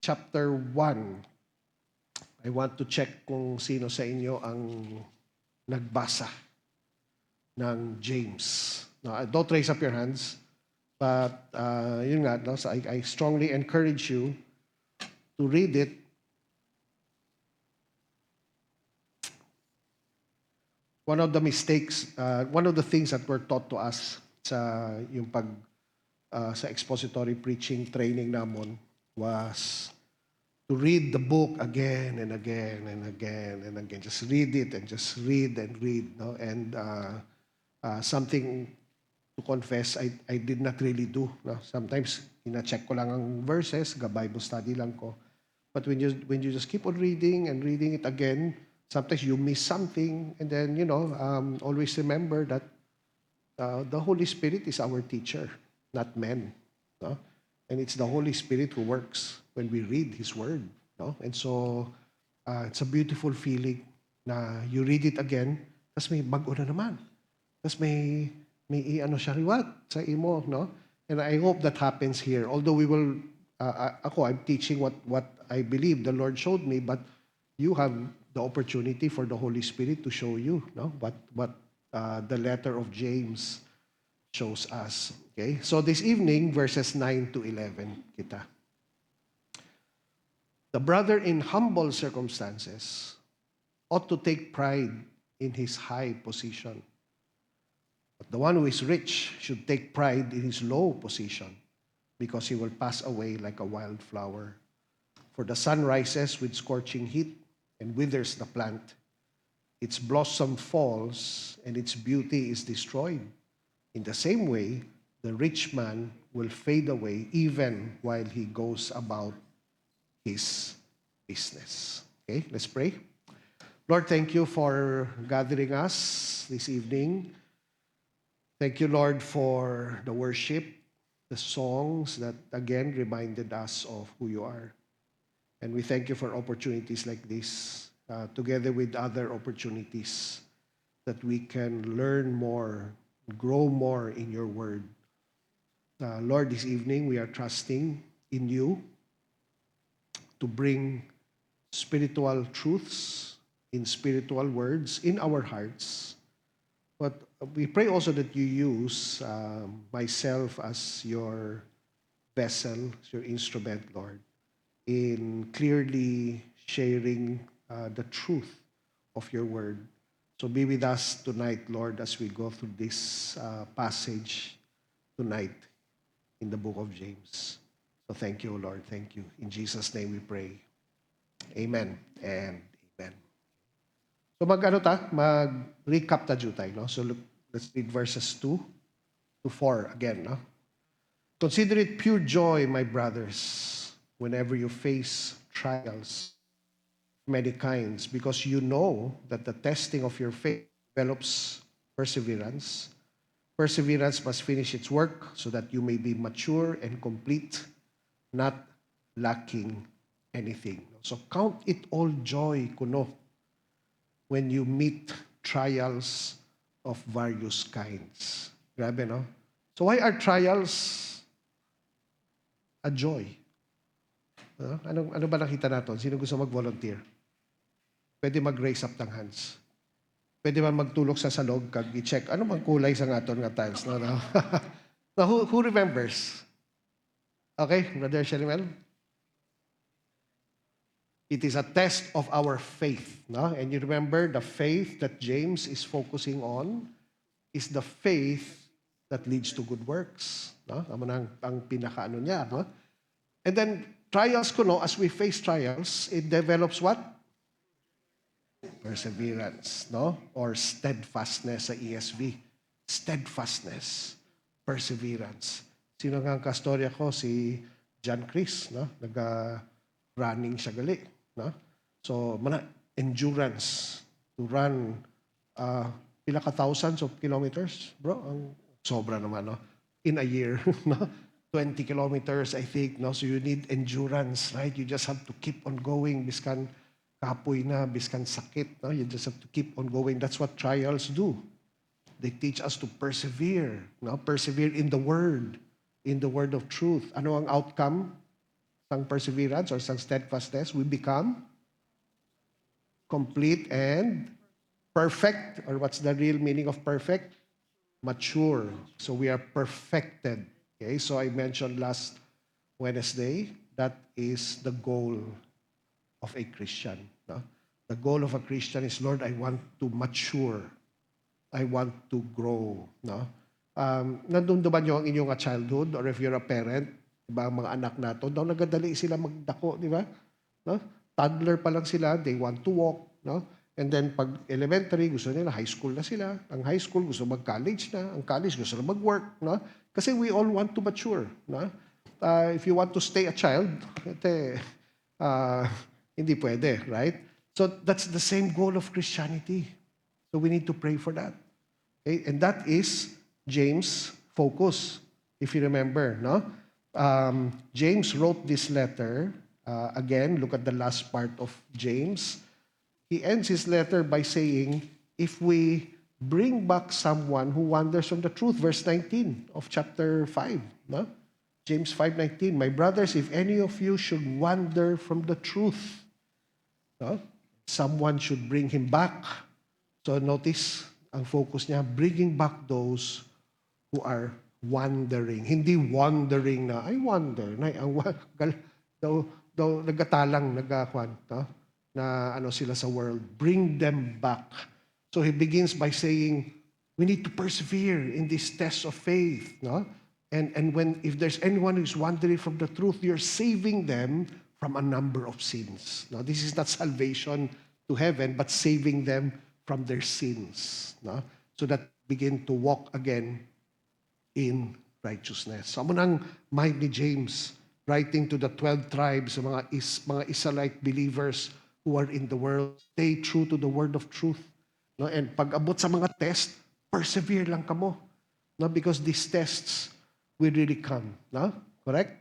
chapter 1. I want to check kung sino sa inyo ang nagbasa ng James. Now, don't raise up your hands, but yun nga, no? So I strongly encourage you to read it. One of the mistakes, one of the things that were taught to us sa yung sa expository preaching training namon was to read the book again and again and again and again. Just read it and just read and read. No? And something to confess, I did not really do. No? Sometimes, ina-check ko lang ang verses, Bible study lang ko. But when you just keep on reading and reading it again, sometimes you miss something. And then, always remember that the Holy Spirit is our teacher, not men. No? And it's the Holy Spirit who works when we read His Word. No? And so, it's a beautiful feeling na you read it again, tapos may bago na naman. Tapos may siya riwat sa imo. No? And I hope that happens here. Although we will, I'm teaching what I believe the Lord showed me, but you have the opportunity for the Holy Spirit to show you, no? What the letter of James shows us. Okay? So this evening, verses 9 to 11, kita. The brother in humble circumstances ought to take pride in his high position. But the one who is rich should take pride in his low position, because he will pass away like a wildflower. For the sun rises with scorching heat and withers the plant. Its blossom falls and its beauty is destroyed. In the same way, the rich man will fade away even while he goes about his business. Okay, let's pray. Lord, thank you for gathering us this evening. Thank you, Lord, for the worship, the songs that again reminded us of who you are. And we thank you for opportunities like this, together with other opportunities that we can learn more, grow more in your word. Lord, this evening we are trusting in you to bring spiritual truths in spiritual words in our hearts. But we pray also that you use myself as your vessel, your instrument, Lord, in clearly sharing the truth of your word. So be with us tonight, Lord, as we go through this passage tonight in the book of James. So thank you, Lord. Thank you. In Jesus' name we pray. Amen and amen. So mag-recap tayo tayo. No? So let's read verses 2 to 4 again. No? Consider it pure joy, my brothers, whenever you face trials of many kinds, because you know that the testing of your faith develops perseverance. Perseverance must finish its work so that you may be mature and complete, not lacking anything. So count it all joy, kuno, when you meet trials of various kinds. Grabe, no? So why are trials a joy? Ano ba nakita natin? Sino gusto mag-volunteer? Pwede mag-raise up ng hands. Pwede man magtulog sa salog, kag i-check. Ano mang kulay sa ngaton nga tiles? No? Now, who remembers? Okay, Brother Sherimel? It is a test of our faith. No? And you remember, the faith that James is focusing on is the faith that leads to good works. No? Naman ang pinakaano niya. No? And then, trials kuno, as we face trials, it develops what? Perseverance, no? Or steadfastness sa ESV. Steadfastness, perseverance. Sino nga ang kastorya ko? Si John Chris, no? Running siya gali, no? So, endurance to run pila ka thousands of kilometers, bro. Ang sobra naman, no? In a year, no? 20 kilometers, I think, no? So you need endurance, right? You just have to keep on going, biskan kapoy na, biskan sakit, no? You just have to keep on going. That's what trials do. They teach us to persevere, no? Persevere in the Word of truth. Ano ang outcome? sang perseverance or sang steadfastness, we become complete and perfect. Or what's the real meaning of perfect? Mature. So we are perfected. Okay, so I mentioned last Wednesday, that is the goal of a Christian. No? The goal of a Christian is, Lord, I want to mature. I want to grow. No? Nandun ba nyo ang inyong childhood, or if you're a parent, diba, ang mga anak nato, daw nagadali sila magdako, di ba? No? Toddler pa lang sila, they want to walk. No? And then pag elementary, gusto nila, high school na sila. Ang high school, gusto mag-college na. Ang college, gusto na mag-work. No? Kasi we all want to mature. No? If you want to stay a child, hindi pwede, right? So that's the same goal of Christianity. So we need to pray for that. Okay? And that is James' focus, if you remember. No? James wrote this letter. Again, look at the last part of James. He ends his letter by saying, if we bring back someone who wanders from the truth, verse 19 of chapter 5, no? James 5:19, my brothers, if any of you should wander from the truth, no? Someone should bring him back. So notice, ang focus niya, bringing back those who are wandering. Hindi wandering na, I wonder, daw nagatalang, nagkakwan, no? Na ano sila sa world. Bring them back. So he begins by saying, we need to persevere in this test of faith, no? And if there's anyone who's wandering from the truth, you're saving them from a number of sins. Now, this is not salvation to heaven, but saving them from their sins, no? So that begin to walk again in righteousness. So, amo nang mind ni James, writing to the 12 tribes, mga Israelite believers who are in the world, stay true to the word of truth. No? And pag abot sa mga test, persevere lang kamo. No? Because these tests will really come. No? Correct?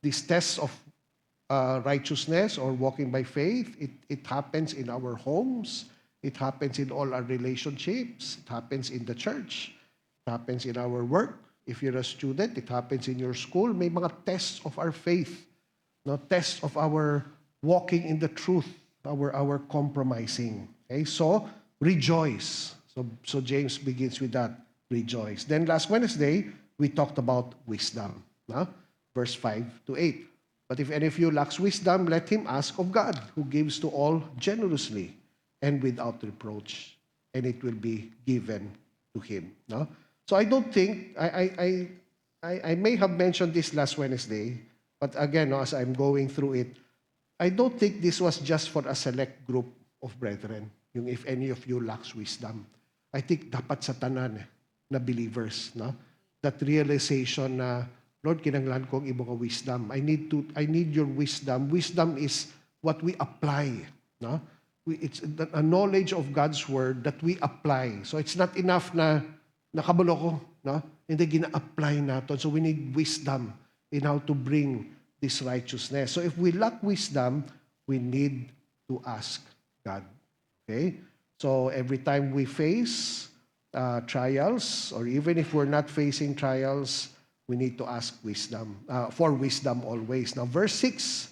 These tests of righteousness or walking by faith, it happens in our homes. It happens in all our relationships. It happens in the church. It happens in our work. If you're a student, it happens in your school. May mga tests of our faith. No? Tests of our walking in the truth, our compromising. Okay? So, rejoice. So James begins with that, rejoice. Then last Wednesday, we talked about wisdom. No? Verse 5 to 8. But if any of you lacks wisdom, let him ask of God, who gives to all generously and without reproach, and it will be given to him. No? So I don't think, I may have mentioned this last Wednesday, but again, no, as I'm going through it, I don't think this was just for a select group of brethren, yung if any of you lacks wisdom. I think dapat sa tanan na believers, no? That realization na, Lord, kinanglan ko ang imong wisdom. I need your wisdom. Wisdom is what we apply, no? It's a knowledge of God's word that we apply. So it's not enough na nakabalo ko, no? Hindi gina-apply natin. So we need wisdom in how to bring this righteousness. So if we lack wisdom, we need to ask God. Okay? So every time we face trials, or even if we're not facing trials, we need to ask wisdom, for wisdom always. Now, verse 6,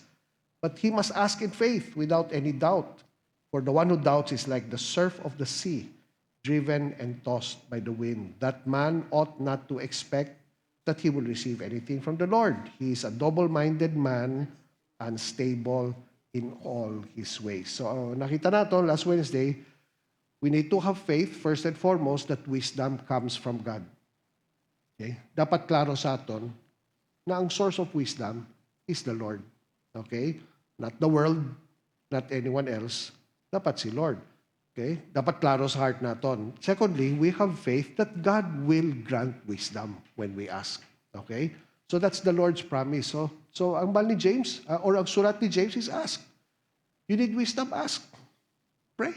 but he must ask in faith without any doubt. For the one who doubts is like the surf of the sea, driven and tossed by the wind. That man ought not to expect that he will receive anything from the Lord. He is a double-minded man, unstable in all his ways. So nakita natin last Wednesday, we need to have faith, first and foremost, that wisdom comes from God. Okay? Dapat klaro sa atin na ang source of wisdom is the Lord. Okay? Not the world, not anyone else. Dapat si Lord. Okay? Dapat klaro sa heart natin. Secondly, we have faith that God will grant wisdom when we ask. Okay? So that's the Lord's promise. So ang bal ni James, or ang sulat ni James is ask. You need wisdom, ask. Pray.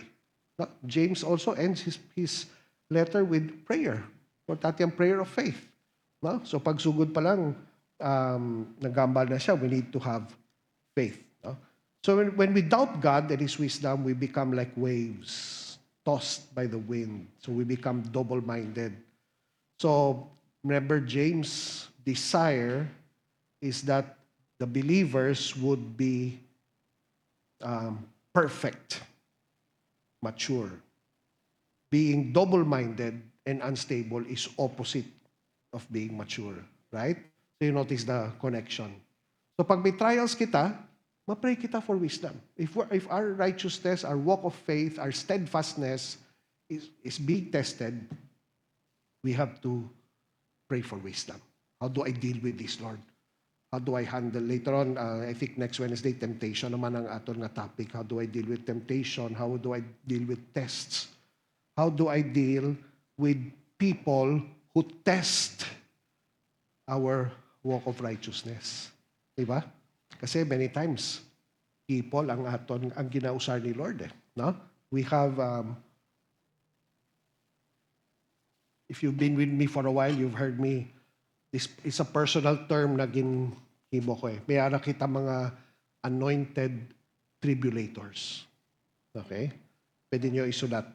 No? James also ends his letter with prayer. Importante ang prayer of faith. No? So pagsugod pa lang, nagambal na siya, we need to have faith. No? So when we doubt God and His wisdom, we become like waves tossed by the wind. So we become double-minded. So remember, James' desire is that the believers would be perfect, mature. Being double-minded and unstable is opposite of being mature, right? So you notice the connection. So pag may trials kita, ma-pray kita for wisdom. If our righteousness, our walk of faith, our steadfastness is being tested, we have to pray for wisdom. How do I deal with this, Lord? How do I handle? Later on, I think next Wednesday, temptation naman ang aton nga topic. How do I deal with temptation? How do I deal with tests? How do I deal with people who test our walk of righteousness? Diba? Kasi many times, people ang ginausar ni Lord. No? We have, if you've been with me for a while, you've heard me, this is a personal term na ginhimo ko. May nakita mga anointed tribulators. Okay? Pwede nyo isulat.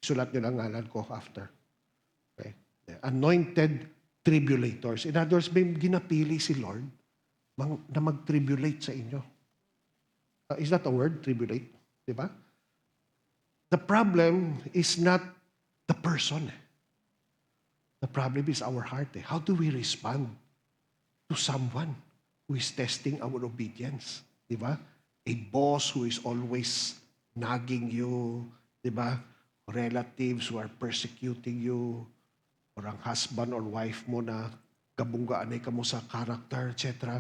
Isulat nyo lang ngalan ko after. Okay? Anointed tribulators. In other words, may ginapili si Lord na mag-tribulate sa inyo. Is that a word, tribulate? Diba? The problem is not the person. The problem is our heart. How do we respond to someone who is testing our obedience? Diba? A boss who is always nagging you, diba? Relatives who are persecuting you, or ang husband or wife mo na kabunggaan ka mo sa character, etc.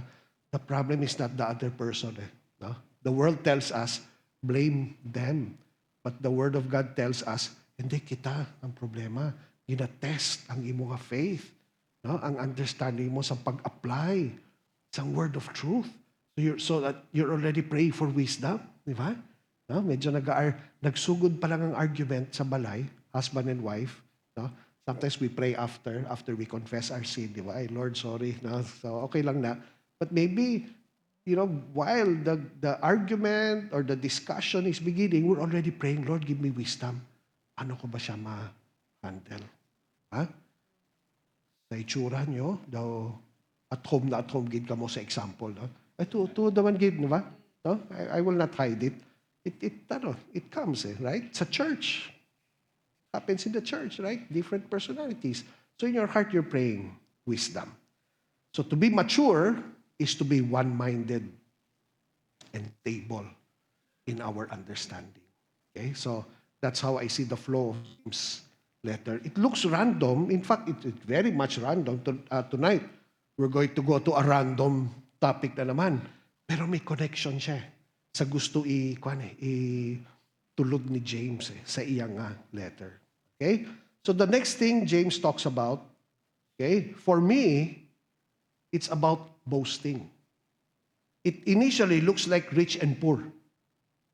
The problem is not the other person. No? The world tells us, blame them. But the Word of God tells us, hindi kita ang problema. Gina-test ang imong faith. No? Ang understanding mo sa pag-apply sa Word of Truth. So that you're already praying for wisdom. Di ba? No? Medyo nagsugod pa lang ang argument sa balay, husband and wife. No? Sometimes we pray after we confess our sin. Di ba? Ay, Lord, sorry. No? So okay lang na. But maybe, while the argument or the discussion is beginning, we're already praying, Lord, give me wisdom. Ano ko ba siya ma-handle? Ha? Sa itsura nyo, daw, at home gid ka mo sa example. No? Ito naman gid, di ba? No? I will not hide it. It comes, right? Sa church. Happens in the church, right? Different personalities. So in your heart, you're praying wisdom. So to be mature is to be one-minded and stable in our understanding. Okay? So that's how I see the flow of James' letter. It looks random. In fact, it's very much random. Tonight, we're going to go to a random topic na naman. Pero may connection siya sa gusto itulog ni James sa iyang letter. Okay? So the next thing James talks about, okay, for me, it's about boasting. It initially looks like rich and poor.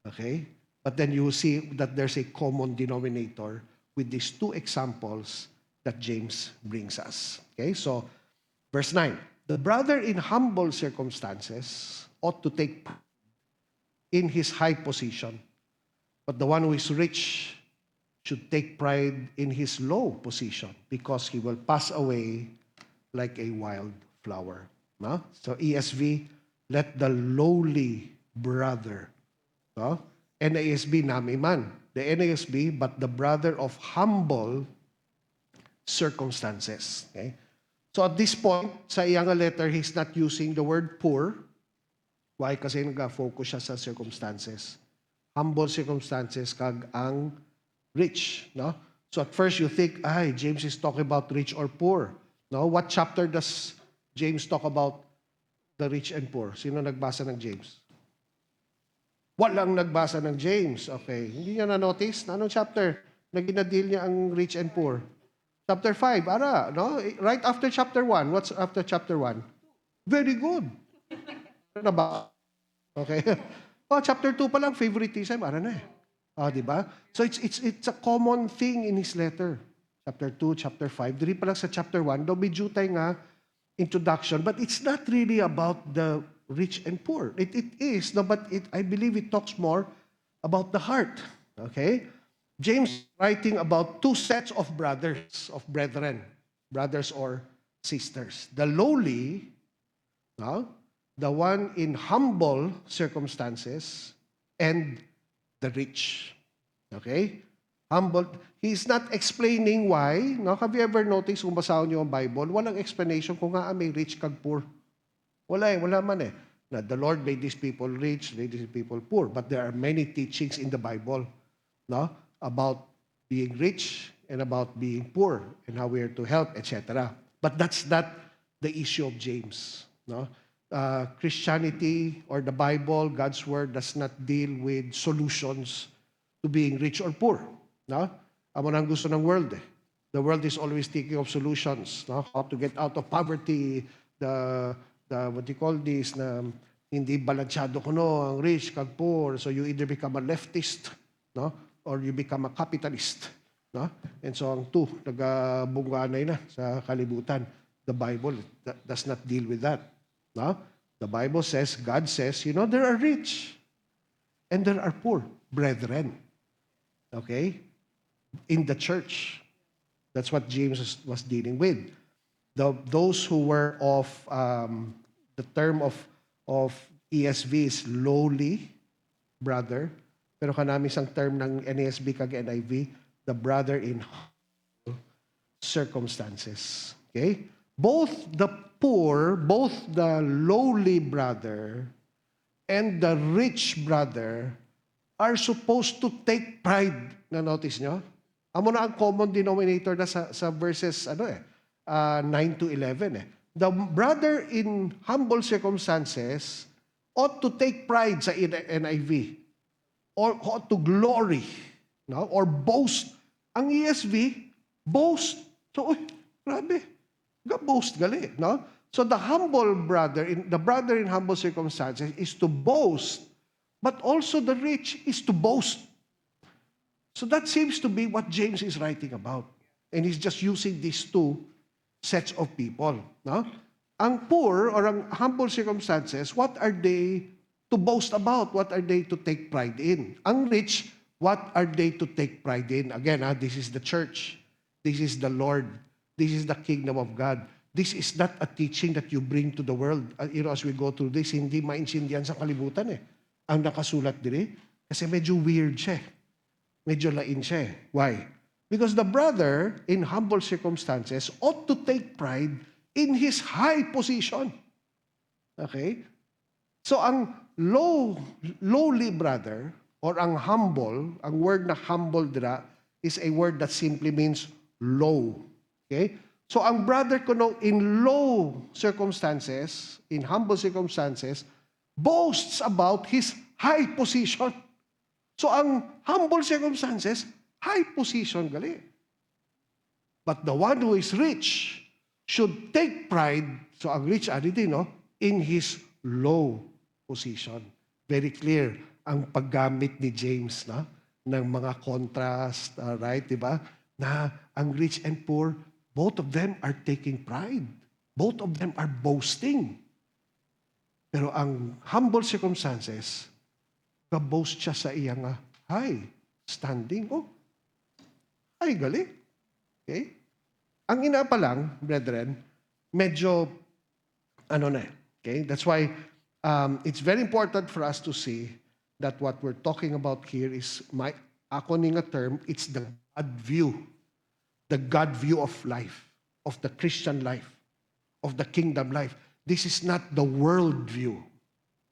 Okay? But then you see that there's a common denominator with these two examples that James brings us. Okay? So, verse 9. The brother in humble circumstances ought to take pride in his high position, but the one who is rich should take pride in his low position, because he will pass away like a wild flower. No? So ESV, let the lowly brother. No? NASB, nami man. The NASB, but the brother of humble circumstances. Okay? So at this point, sa iyang letter, he's not using the word poor. Why? Kasi nag-focus siya sa circumstances. Humble circumstances kag ang rich. No? So at first you think, James is talking about rich or poor. No? What chapter does James talk about the rich and poor? Sino nagbasa ng James? Walang nagbasa ng James. Okay. Hindi niya na-notice? Anong chapter? Nagina-deal niya ang rich and poor. Chapter 5. Ara, no? Right after chapter 1. What's after chapter 1? Very good. Ano ba? Okay. Chapter 2 pa lang, favoritism. Ara na di ba? So it's a common thing in his letter. Chapter 2, chapter 5. Diri pa lang sa chapter 1, daw medyo tayo nga introduction, but it's not really about the rich and poor. It is, no, but I believe it talks more about the heart. Okay? James writing about two sets of brothers or sisters. The lowly, no? the one in humble circumstances, and the rich. Okay? Humble. He's not explaining why. No? Have you ever noticed kung basahin niyo ang Bible, walang explanation kung nga may rich kag poor. Wala man eh. Na the Lord made these people rich, made these people poor. But there are many teachings in the Bible, no, about being rich and about being poor and how we are to help, etc. But that's not the issue of James, no. Christianity or the Bible, God's word, does not deal with solutions to being rich or poor, no. Amo nang gusto ng world eh. The world is always thinking of solutions, no? How to get out of poverty, the what do you call this, na hindi balansyado kuno ang rich kag poor, so you either become a leftist, no, or you become a capitalist, no. And so ang two nagabungganay na sa kalibutan. The Bible does not deal with that, no. The Bible says, God says, there are rich and there are poor brethren, okay, in the church. That's what James was dealing with. Those who were of the term of ESV is lowly brother, pero kanami isang term ng NASB kag NIV, the brother in circumstances. Okay? Both the poor, both the lowly brother and the rich brother are supposed to take pride. Na notice nyo? Amo na ang common denominator na sa verses 9 to 11 eh. The brother in humble circumstances ought to take pride sa NIV, or ought to glory, no? Or boast. Ang ESV, boast. So, grabe. Boast gali, no? So the brother in humble circumstances is to boast, but also the rich is to boast. So that seems to be what James is writing about. And he's just using these two sets of people. No? Ang poor or ang humble circumstances, what are they to boast about? What are they to take pride in? Ang rich, what are they to take pride in? Again, this is the church. This is the Lord. This is the kingdom of God. This is not a teaching that you bring to the world. As we go through this, hindi maintindihan sa kalibutan eh. Ang nakasulat diri, kasi medyo weird siya. Medyo lain siya. Why? Because the brother in humble circumstances ought to take pride in his high position. Okay? So ang lowly brother or ang humble, ang word na humble dira is a word that simply means low. Okay? So ang brother kuno in low circumstances, in humble circumstances, boasts about his high position. So ang humble circumstances, high position gali. But the one who is rich should take pride, so ang rich in his low position. Very clear ang paggamit ni James ng mga contrast, right, di ba? Na ang rich and poor, both of them are taking pride. Both of them are boasting. Pero ang humble circumstances, ka-boast siya sa iyang high standing. Ay, gali. Okay? Ang ina pa lang, brethren, medyo, okay? That's why it's very important for us to see that what we're talking about here is, ako ning a term, it's the God view. The God view of life, of the Christian life, of the kingdom life. This is not the world view.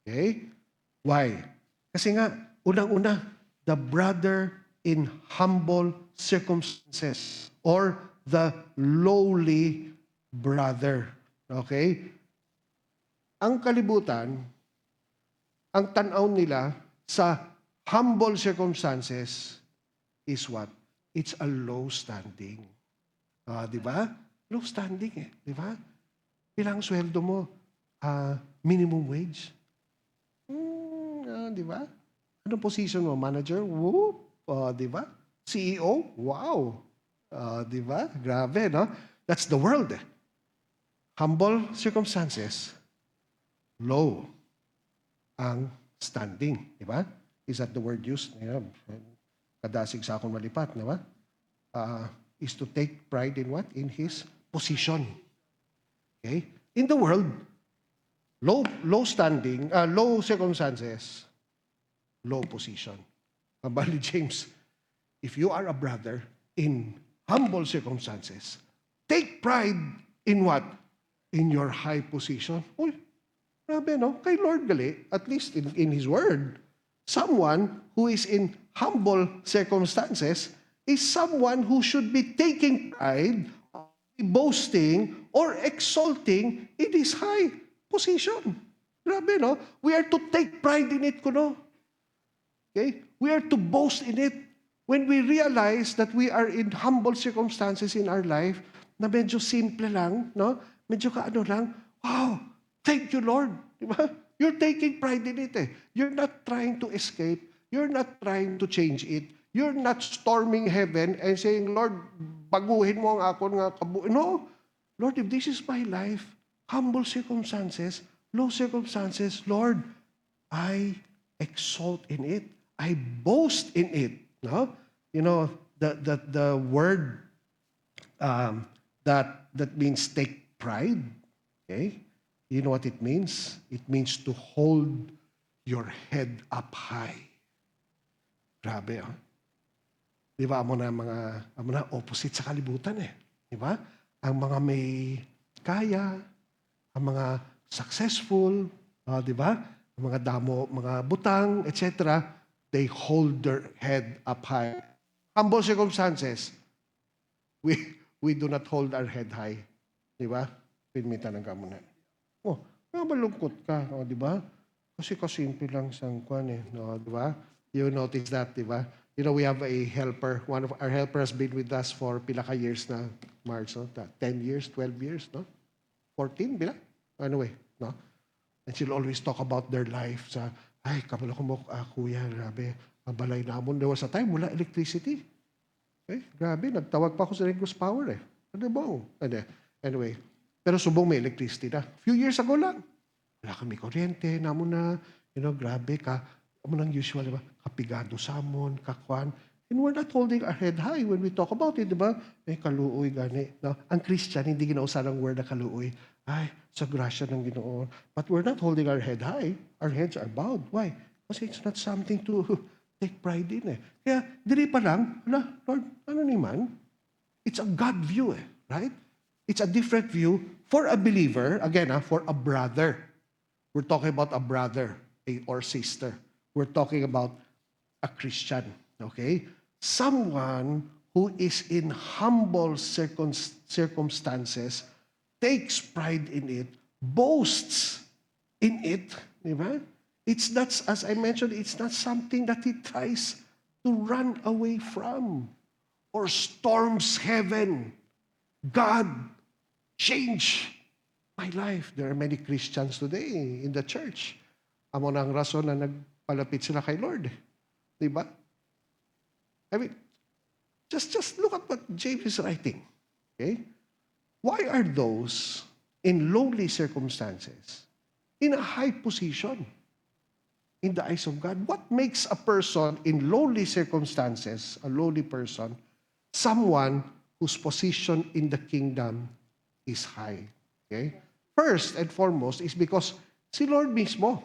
Okay? Why? Kasi nga, unang-una, the brother in humble circumstances or the lowly brother. Okay? Ang kalibutan, ang tanaw nila sa humble circumstances is what? It's a low standing. Di ba? Low standing eh. Di ba? Ilang sweldo mo? Minimum wage. Di ba? Anong position mo? Manager? Whoop! Di ba? CEO? Wow! Di ba? Grabe, no? That's the world. Humble circumstances, low ang standing. Di ba? Is that the word used? Kadasig sa akong malipat, di ba? Is to take pride in what? In his position. Okay? In the world, Low standing, low circumstances, low position. Kabali James, if you are a brother in humble circumstances, take pride in what? In your high position. Uy, grabe no? Kay Lord gali, at least in His Word, someone who is in humble circumstances is someone who should be taking pride, boasting, or exalting in his high position. Grabe, no? We are to take pride in it, kuno. Okay? We are to boast in it. When we realize that we are in humble circumstances in our life, na medyo simple lang, no? Medyo kaano lang, wow, thank you, Lord. Di ba? You're taking pride in it eh. You're not trying to escape. You're not trying to change it. You're not storming heaven and saying, Lord, baguhin mo ang ako nga No. Lord, if this is my life, humble circumstances, low circumstances, Lord, I exalt in it. I boast in it. No? You know, the word that means take pride. Okay? You know what it means? It means to hold your head up high. Grabe, oh. Di ba, amo na opposite sa kalibutan eh. Di ba? Ang mga may kaya, ang mga successful, di ba? Ang mga damo, mga butang, etc., they hold their head up high. Humble circumstances, we do not hold our head high. Di ba? Pinmitan ng kamuna. Oh, malungkot ka, oh, di ba? Kasi kasimple lang sang kwan eh, no, di ba? You notice that, di ba? You know, we have a helper. One of our helpers has been with us for pila ka years na, March, no? 10 years, 12 years, no? 14, bila? Anyway, no? And she'll always talk about their life sa, ay, kapala ko mo, kuya, grabe, ang balay namon. There was a time, wala electricity. Okay, grabe, nagtawag pa ako sa Negros Power eh. Ano ba? Anyway, pero subong may electricity na. Few years ago lang. Wala kami kuryente, namon na, you know, grabe ka. Amo nang usual, di ba? Kapigado samon, kakwan. And we're not holding our head high when we talk about it, di ba? Kaluoy, gani. No? Ang Christian, hindi ginausan ang word na kaluoy. Ay, sa grasya ng Ginoo. But we're not holding our head high. Our heads are bowed. Why? Kasi it's not something to take pride in eh. Kaya, diri pa lang, Lord, ano ni man? It's a God view eh, right? It's a different view for a believer, again, for a brother. We're talking about a brother or sister. We're talking about a Christian, okay? Someone who is in humble circumstances, takes pride in it, boasts in it, di ba? It's not, as I mentioned, it's not something that he tries to run away from or storms heaven. God, change my life. There are many Christians today in the church. Amo na ang rason na nagpalapit sila kay Lord. Di ba? I mean, just look at what James is writing. Okay? Why are those in lowly circumstances in a high position in the eyes of God? What makes a person in lowly circumstances, a lowly person, someone whose position in the kingdom is high? Okay? First and foremost is because si Lord mismo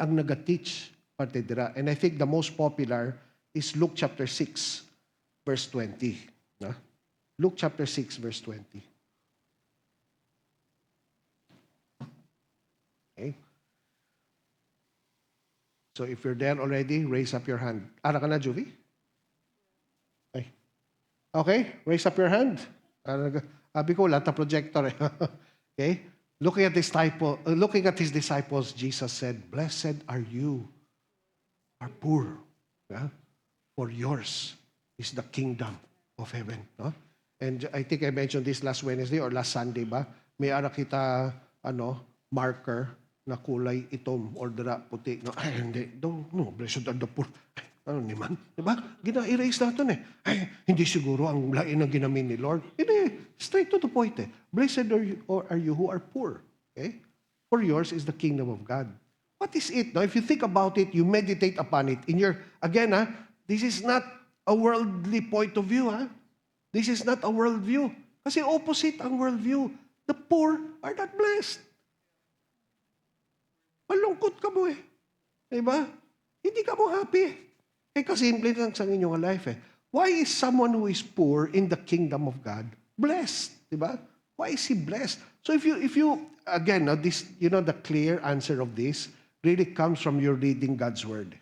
ang nag-teach parte dira. And I think the most popular is Luke chapter 6, verse 20. Na? Luke chapter 6, verse 20. Okay? So if you're there already, raise up your hand. Ara ka na, Juvie? Okay, raise up your hand. Sabi ko, wala ta projector eh. Okay? Looking at his disciples, Jesus said, "Blessed are you, are poor, yeah? For yours is the kingdom of heaven." No? And I think I mentioned this last Wednesday or last Sunday ba? May ara kita marker na kulay itom or dara puti. No, ay hindi. No, blessed are the poor. Ano naman? Diba? Gina-erase natin eh. Ay, hindi siguro ang lain na ginamin ni Lord. Hindi. Straight to the point eh. Blessed are you who are poor. Okay? For yours is the kingdom of God. What is it? No? If you think about it, you meditate upon it. Again, this is not a worldly point of view. This is not a worldview. Kasi opposite ang worldview. The poor are not blessed. Malungkot ka mo eh. Diba? Hindi ka mo happy. Kasimple lang sa inyong life eh. Why is someone who is poor in the kingdom of God blessed? Diba? Why is he blessed? So if you again, this, the clear answer of this really comes from your reading God's word.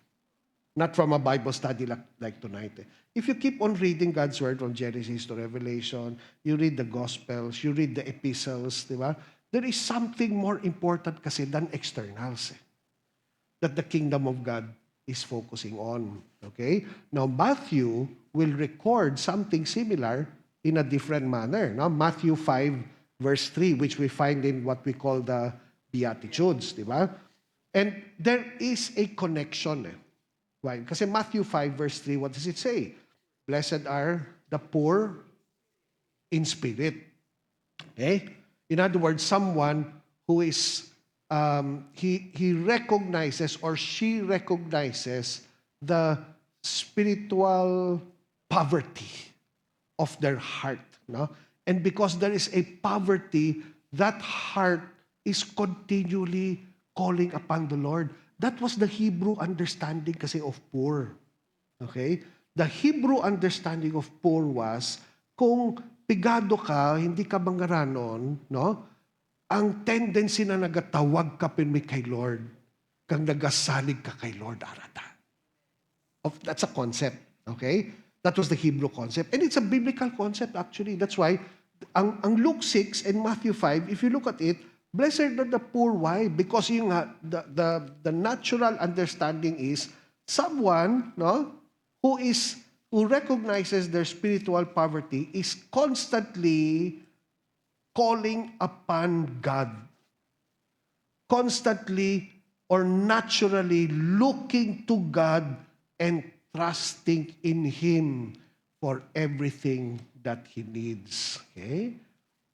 Not from a Bible study like tonight. If you keep on reading God's word from Genesis to Revelation, you read the Gospels, you read the epistles, di ba? There is something more important kasi than externals that the kingdom of God is focusing on. Okay? Now, Matthew will record something similar in a different manner. Now, Matthew 5, verse 3, which we find in what we call the Beatitudes, di ba? And there is a connection. Why? Kasi Matthew 5, verse 3, what does it say? Blessed are the poor in spirit. Okay? In other words, someone who is, he recognizes or she recognizes the spiritual poverty of their heart. No? And because there is a poverty, that heart is continually calling upon the Lord. That was the Hebrew understanding kasi of poor. Okay? The Hebrew understanding of poor was, kung pigado ka, hindi ka bangaranon, no? Ang tendency na nagatawag ka pinmi kay Lord, kang nagasalig ka kay Lord arata. That's a concept. Okay? That was the Hebrew concept. And it's a biblical concept actually. That's why, ang Luke 6 and Matthew 5, if you look at it, blessed are the poor. Why? Because the natural understanding is someone, no, who recognizes their spiritual poverty is constantly calling upon God. Constantly or naturally looking to God and trusting in Him for everything that he needs. Okay?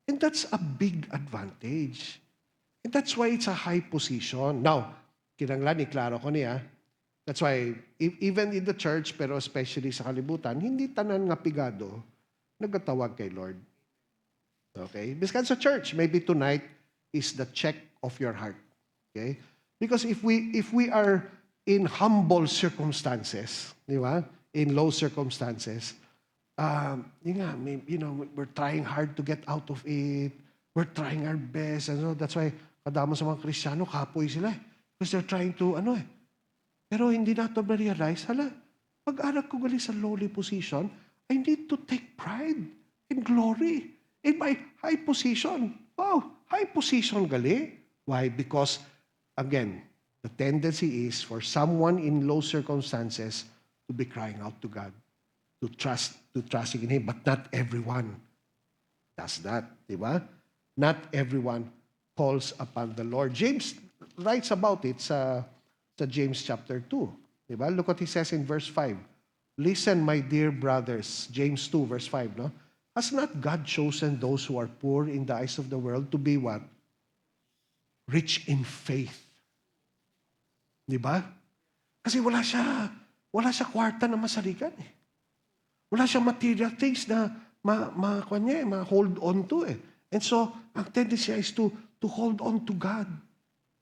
And that's a big advantage. And that's why it's a high position. Now, kinanglan, iklaro ko niya, that's why, even in the church, pero especially sa kalibutan, hindi tanan nga pigado, nagtatawag kay Lord. Okay? Because sa church, maybe tonight is the check of your heart. Okay? Because if we are in humble circumstances, di ba? In low circumstances, we're trying hard to get out of it. We're trying our best. And so that's why, kadamo sa mga Kristiyano, kapoy sila. Because they're trying to, Pero hindi nato ma-realize, pag-aral ko gali sa lowly position, I need to take pride and glory in my high position. Wow, high position gali. Why? Because, again, the tendency is for someone in low circumstances to be crying out to God, to trusting in Him. But not everyone does that. Diba? Not everyone calls upon the Lord. James writes about it sa James chapter 2. Diba? Look what he says in verse 5. Listen, my dear brothers, James 2, verse 5, no? Has not God chosen those who are poor in the eyes of the world to be what? Rich in faith. Diba? Kasi wala siya kwarta na masaligan eh. Wala siyang material things na ma-hold on to eh. And so, ang tendency is to hold on to God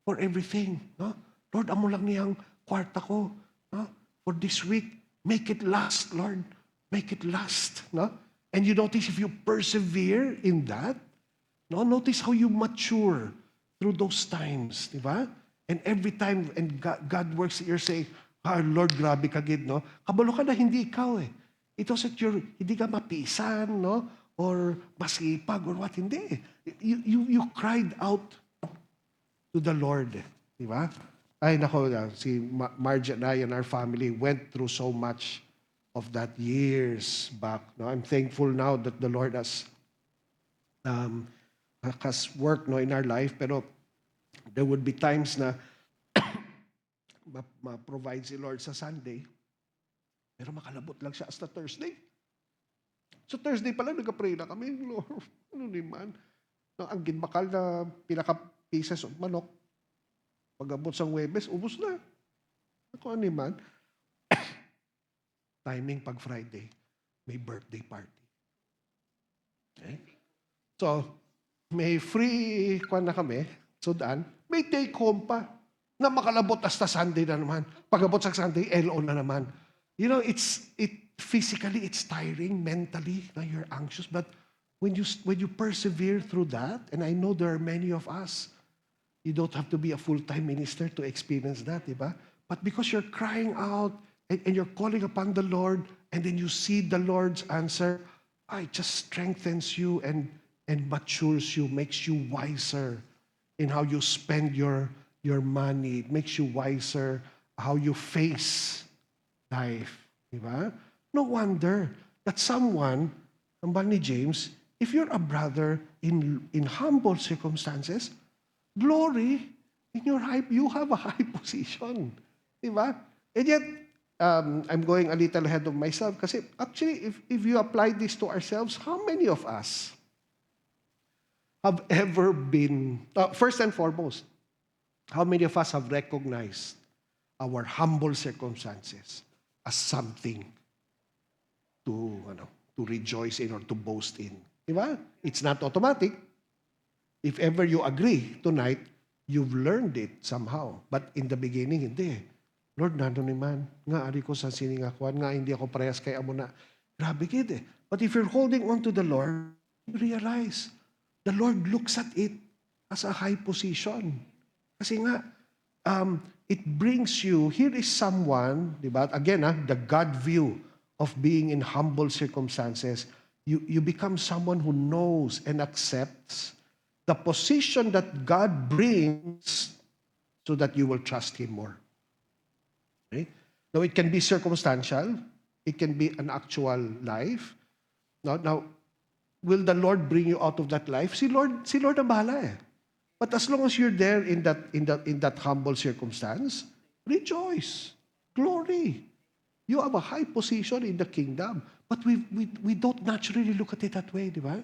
for everything. No? Lord, amo lang niyang kwarta ko. No? For this week, make it last, Lord. Make it last. No? And you notice if you persevere in that, no? Notice how you mature through those times. Di ba? And every time, and God works, you're saying, Lord, grabe ka gid, no? Kabalo ka na, hindi ikaw eh. It wasn't hindi ka mapisan, no? Or masipag, or what, hindi. You cried out to the Lord. Di ba? Ay, nako, si Marge and I and our family went through so much of that years back. No? I'm thankful now that the Lord has worked in our life, pero there would be times na ma-provide si Lord sa Sunday, pero makalabot lang siya hasta Thursday. So Thursday pala, nag-pray na kami, Lord, ano naman? Ang ginbakal na pinaka-pieces of manok, pag-abot sa Huwebes, ubos na. Ako ano naman? Timing pag Friday, may birthday party. Okay? So, may free kwan na kami, sudan, may take home pa. Na makalabot hasta Sunday na naman. Pagabot sa Sunday, LO na naman. You know, physically, it's tiring. Mentally, na you're anxious. But when you persevere through that, and I know there are many of us, you don't have to be a full-time minister to experience that, di ba? But because you're crying out and you're calling upon the Lord, and then you see the Lord's answer, it just strengthens you and matures you, makes you wiser in how you spend your money. It makes you wiser how you face life. Di ba? No wonder that someone, kambal ni James, if you're a brother in humble circumstances, glory in your you have a high position. Di ba? And yet, I'm going a little ahead of myself kasi actually, if you apply this to ourselves, how many of us have ever been, first and foremost, how many of us have recognized our humble circumstances as something to rejoice in or to boast in? Di ba? It's not automatic. If ever you agree tonight, you've learned it somehow. But in the beginning, hindi. Lord, nano naman, nga ari ko sa siningakuan, nga hindi ako parehas kay amo na. Grabe kid eh. But if you're holding on to the Lord, you realize, the Lord looks at it as a high position. Kasi nga, it brings you, here is someone, di ba? Again, the God view of being in humble circumstances. You become someone who knows and accepts the position that God brings so that you will trust Him more. Okay? Now, it can be circumstantial. It can be an actual life. Now, will the Lord bring you out of that life? Si Lord ang bahala eh. But as long as you're there in that humble circumstance, rejoice, glory. You have a high position in the kingdom. But we don't naturally look at it that way, di ba?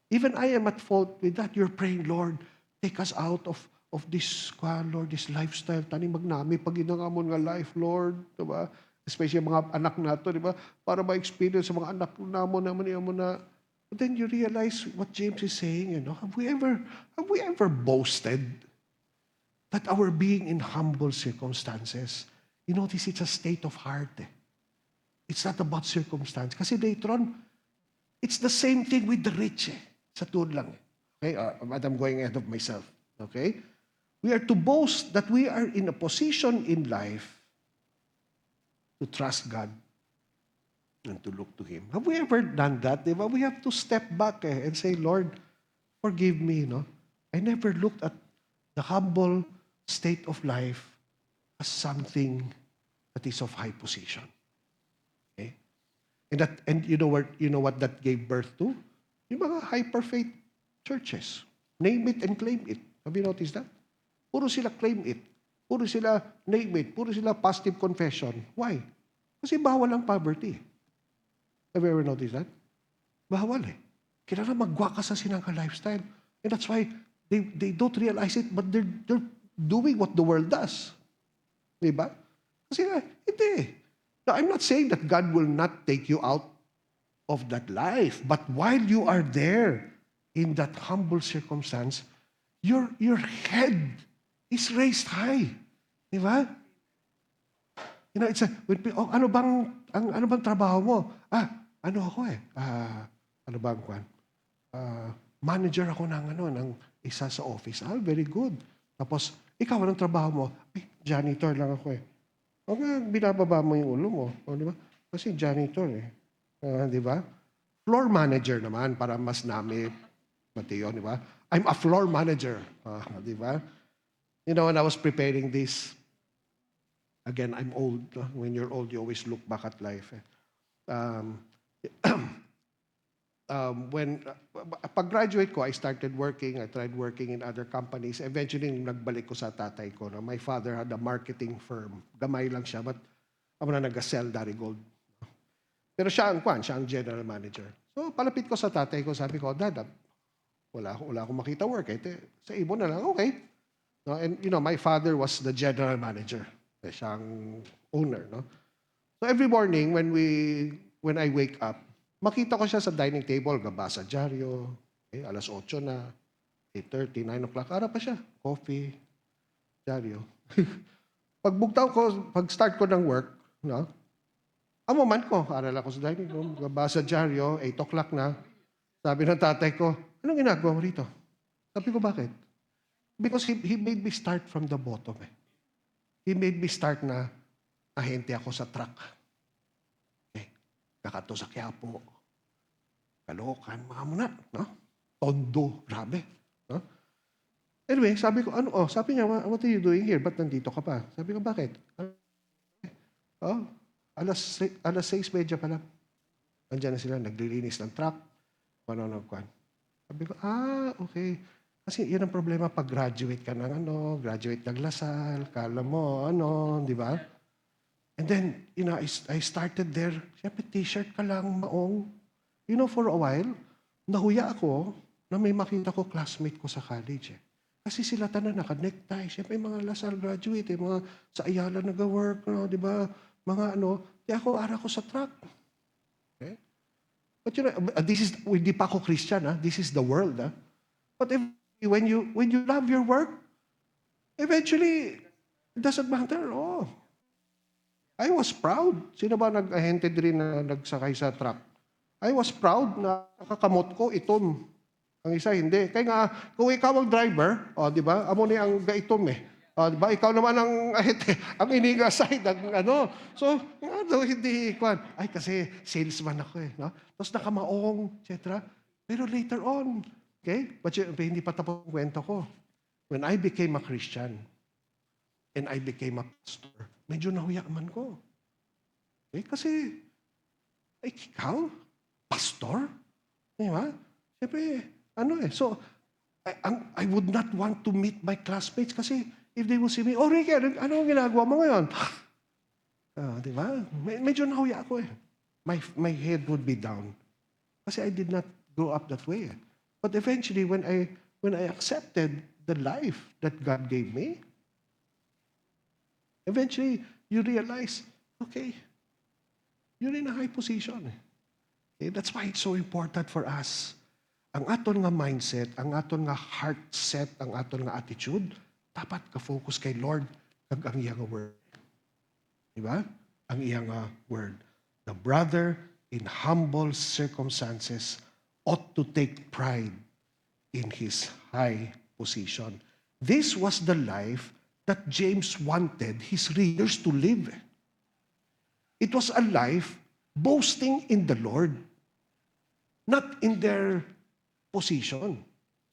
Even I am at fault with that. You're praying, Lord, take us out of this, Lord, this lifestyle. Tani magnami, pag inangamon nga life, Lord, di ba? Especially mga anak nato, di ba? Para ma-experience sa mga anak naman na. But then you realize what James is saying, have we ever boasted that our being in humble circumstances, notice it's a state of heart. It's not about circumstance. Kasi later on, it's the same thing with the rich. Sa tuod lang. Okay? But I'm going ahead of myself. Okay? We are to boast that we are in a position in life to trust God and to look to Him. Have we ever done that? Diba? We have to step back and say, Lord, forgive me. I never looked at the humble state of life as something that is of high position. Okay? And you know what that gave birth to? Yung mga hyper-faith churches. Name it and claim it. Have you noticed that? Puro sila claim it. Puro sila name it. Puro sila positive confession. Why? Kasi bawal ang poverty. Have you ever noticed that? Bawal eh. Kailangan magwa ka sa sinangka lifestyle. And that's why they don't realize it, but they're doing what the world does. Diba? Kasi nga, hindi. Now, I'm not saying that God will not take you out of that life, but while you are there in that humble circumstance, your head is raised high. Di ba? It's ano bang trabaho mo? Ano ako eh? Ano bang kwan? Manager ako ng isa sa office. Very good. Tapos, ikaw, anong trabaho mo? Janitor lang ako eh. O nga, binababa mo yung ulo mo. O, di ba? Kasi janitor eh. Di ba? Floor manager naman, para mas nami. Mateo, di ba? I'm a floor manager. Di ba? When I was preparing this, again, I'm old. When you're old, you always look back at life. Pag-graduate ko, I started working. I tried working in other companies. Eventually, nagbalik ko sa tatay ko. My father had a marketing firm. Gamay lang siya, but ako na nag-sell Darigold. Pero siya ang general manager. So, palapit ko sa tatay ko, sabi ko, Dad, wala akong makita work. Sa ibon na lang, okay. No? And, my father was the general manager. Siya ang owner, no? So, every morning, when I wake up, makita ko siya sa dining table, gabasa dyaryo, alas 8 na, 8:30, 9 o'clock, ara pa siya, coffee, dyaryo. Pag start ko ng work, no? Amo man ko, aral ako sa dining room, basa dyaryo, 8 o'clock na. Sabi ng tatay ko, anong ginagawa mo rito? Sabi ko, bakit? Because he made me start from the bottom. Eh. He made me start na ahente ako sa truck. Okay. Kakato sa Quiapo, Caloocan, mga muna. No? Tondo, grabe. No? Anyway, sabi ko, sabi niya, what are you doing here? Ba't nandito ka pa? Sabi ko, bakit? Oh, alas 6:30 pa lang. Andiyan na sila, naglilinis ng truck, kwan. Sabi ko, okay. Kasi yan ang problema pag graduate ka ng graduate ng Lasal, kala mo, di ba? And then, I started there, siyempre t-shirt ka lang, maong. For a while, nahuya ako na may makita ko classmate ko sa college. Kasi sila tanan naka-necktie. Siyempre, mga Lasal graduate, mga sa Ayala nag-work, di ba? Mga kaya ako, ara ko sa truck. Okay? But this is, hindi pa ako Christian, this is the world. But when you love your work, eventually, it doesn't matter. I was proud. Sino ba nag-ahente rin na nagsakay sa truck? I was proud na nakakamot ko, itom. Ang isa, hindi. Kaya nga, kung ikaw ang driver, di ba? Amo ni ang gaitom di ba? Ikaw naman ang ahente, ang iniga side, So, hindi, ay kasi salesman ako no? Tapos nakamaong, etc. Pero later on, okay? But hindi pa tapos ang kwento ko. When I became a Christian, and I became a pastor, medyo nahuyaman ko. Okay? Kasi, ikaw? Pastor? Di ba? Siyempre, So, I would not want to meet my classmates kasi if they will see me, Ricky, ano ang ginagawa mo ngayon? Di ba? Medyo nahuya ako My head would be down. Kasi I did not grow up that way. But eventually, when I accepted the life that God gave me, eventually, you realize, okay, you're in a high position. Okay? That's why it's so important for us. Ang aton nga mindset, ang aton nga heart set, ang aton nga attitude, dapat ka-focus kay Lord kag ang iyang word. Diba? Ang iyang word. The brother in humble circumstances ought to take pride in his high position. This was the life that James wanted his readers to live. It was a life boasting in the Lord, not in their position.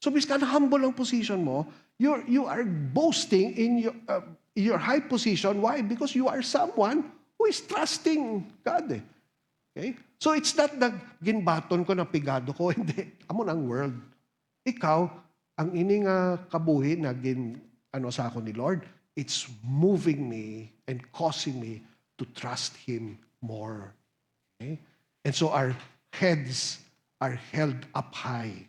So, biskan humble ang position mo, you are boasting in your high position. Why? Because you are someone who is trusting God. Okay? So, it's not na ginbaton ko na pigado ko. Hindi. Amo ng world. Ikaw, ang ining kabuhi na sa ako ni Lord, it's moving me and causing me to trust Him more. Okay? And so, our heads are held up high.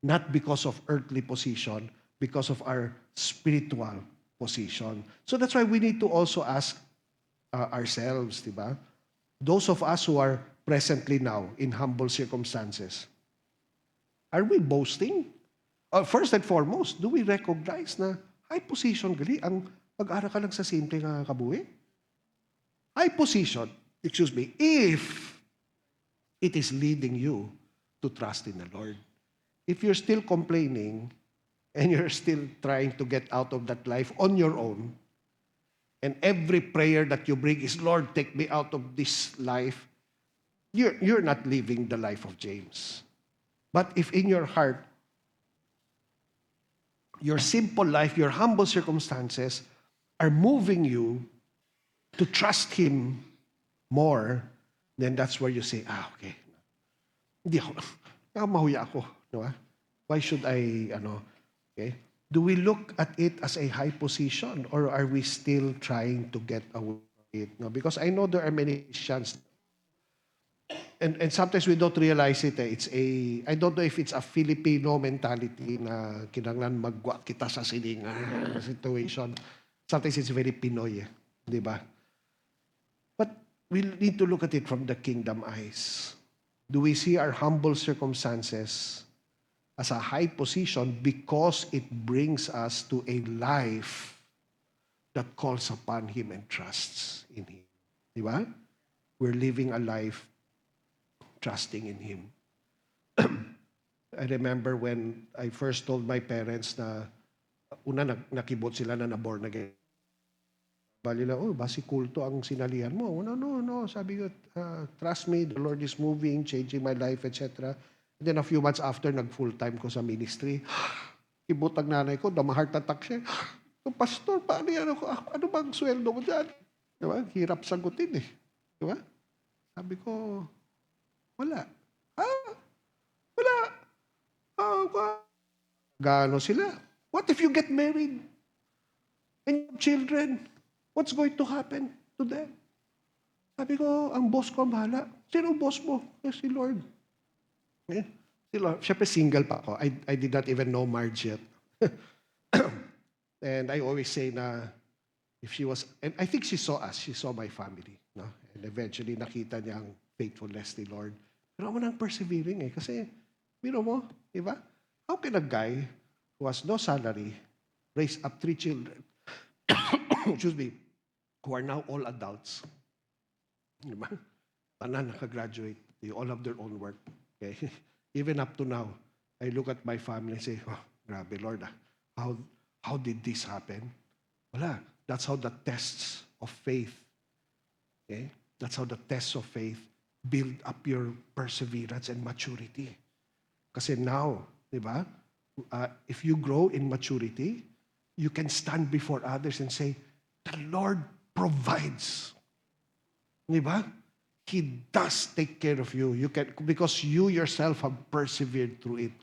Not because of earthly position, because of our spiritual position. So that's why we need to also ask ourselves, diba? Those of us who are presently now in humble circumstances, are we boasting? First and foremost, do we recognize na high position gali ang pag-ara ka lang sa simple nga kabuhi? High position, if it is leading you to trust in the Lord. If you're still complaining and you're still trying to get out of that life on your own, and every prayer that you bring is, Lord, take me out of this life, you're not living the life of James. But if in your heart, your simple life, your humble circumstances are moving you to trust Him more, then that's where you say, okay, hindi ako, mahuya ako. No? Why should I, okay? Do we look at it as a high position or are we still trying to get away from it? No? Because I know there are many Christians and sometimes we don't realize it. I don't know if it's a Filipino mentality na kinanglan magwa kita sa sining situation. Sometimes it's very Pinoy, di ba? But we need to look at it from the kingdom eyes. Do we see our humble circumstances as a high position because it brings us to a life that calls upon Him and trusts in Him. Di ba? We're living a life trusting in Him. I remember when I first told my parents na nakibot sila na born again. Bali lang, basi kulto ang sinalihan mo. No. Sabi ko, trust me, the Lord is moving, changing my life, etc. And then a few months after, nag-full-time ko sa ministry. Kibot ang nanay ko, heart attack siya. Pastor, paano yan ako? Ano bang sweldo mo dyan? Diba? Hirap sagutin eh. Diba? Sabi ko, wala. Wala. Gaano sila? What if you get married? And you have children? What's going to happen to them? Sabi ko, ang boss ko ang bahala. Sino boss mo? Si Lord. Si Lord. Siyempre single pa ako. I did not even know Marge yet. And I always say na, if she was, and I think she saw us, she saw my family. No? And eventually, nakita niya ang faithfulness ni Lord. Pero ako nang persevering eh. Kasi, mo, diba? How can a guy who has no salary raise up 3 children, excuse me, who are now all adults, diba? Tanan nakagraduate, they all have their own work. Okay? Even up to now, I look at my family and say, grabe Lord, how did this happen? Wala. That's how the tests of faith, okay? That's how the tests of faith build up your perseverance and maturity. Kasi now, di ba, if you grow in maturity, you can stand before others and say, the Lord provides. Di ba? He does take care of you. You can, because you yourself have persevered through it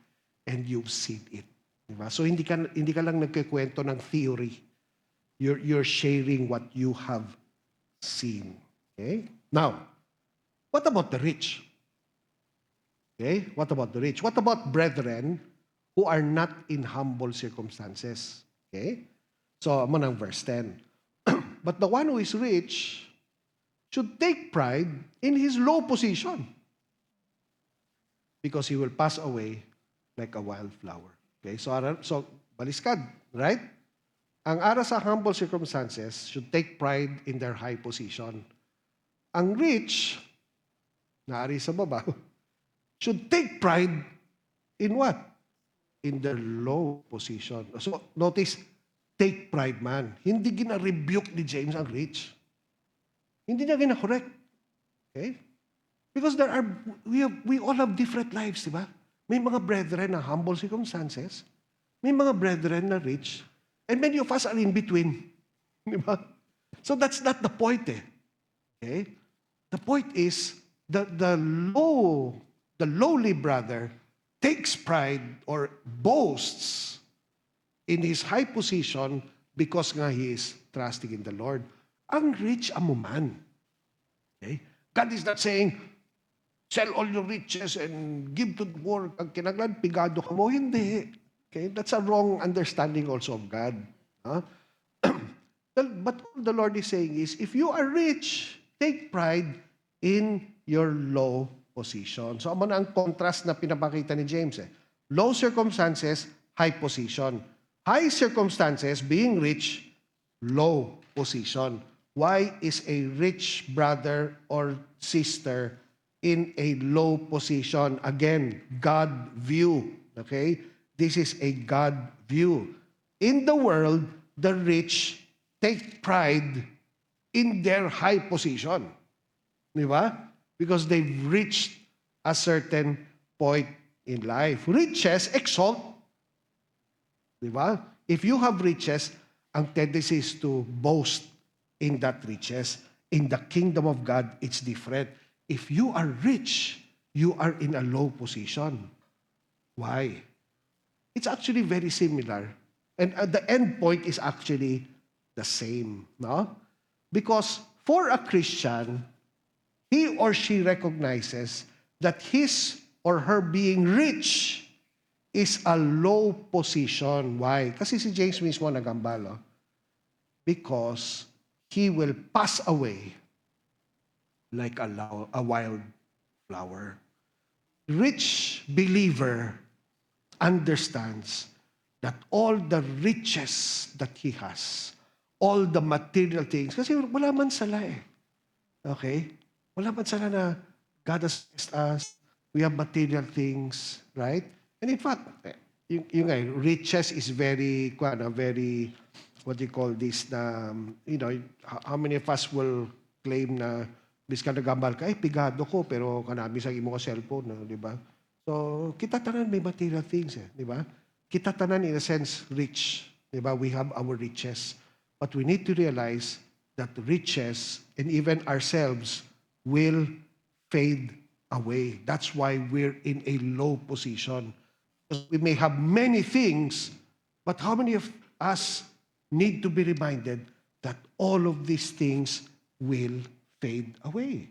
and you've seen it. Di ba? So hindi ka lang nagkikwento ng theory. You're sharing what you have seen. Okay? Now, what about the rich? Okay? What about the rich? What about brethren who are not in humble circumstances? Okay? So, I'm on verse 10. But the one who is rich should take pride in his low position, because he will pass away like a wildflower. Okay? So baliskad, right? Ang ara sa humble circumstances should take pride in their high position. Ang rich, naari sa baba, should take pride in what? In their low position. So, notice, take pride man. Hindi gina-rebuke ni James ang rich. Hindi niya gina-correct. Okay? Because we all have different lives, di ba? May mga brethren na humble circumstances, may mga brethren na rich, and many of us are in between. Di ba? So that's not the point eh. Okay? The point is, the lowly brother takes pride or boasts in his high position because nga he is trusting in the Lord. Ang rich amuman. Okay? God is not saying, sell all your riches and give to the poor. Ang kinaglan, pigado ka mo. Hindi. Okay? That's a wrong understanding also of God. Huh? But what the Lord is saying is, if you are rich, take pride in your low position. So, amo na ang contrast na pinapakita ni James. Low circumstances, high position. High circumstances, being rich, low position. Why is a rich brother or sister in a low position? Again, God view. Okay? This is a God view. In the world, the rich take pride in their high position. Di ba? Because they've reached a certain point in life. Riches exalt. Di ba? If you have riches, ang tendency is to boast in that riches. In the kingdom of God, it's different. If you are rich, you are in a low position. Why? It's actually very similar. And the end point is actually the same. No? Because for a Christian, he or she recognizes that his or her being rich is a low position. Why? Kasi si James mismo nagambalo. Because he will pass away like a wild flower. Rich believer understands that all the riches that he has, all the material things. Kasi wala man sala eh. Okay? Wala man sala na God has blessed us. We have material things, right? And in fact, yung riches is very, very, what do you call this, na, how many of us will claim na, bis ka nagambal ka, pigado ko, pero kanami sa imo ka cellphone, no, di ba? So, kita tanan may material things, di ba? Kita tanan in a sense rich, di ba? We have our riches. But we need to realize that riches and even ourselves will fade away. That's why we're in a low position. We may have many things, but how many of us need to be reminded that all of these things will fade away?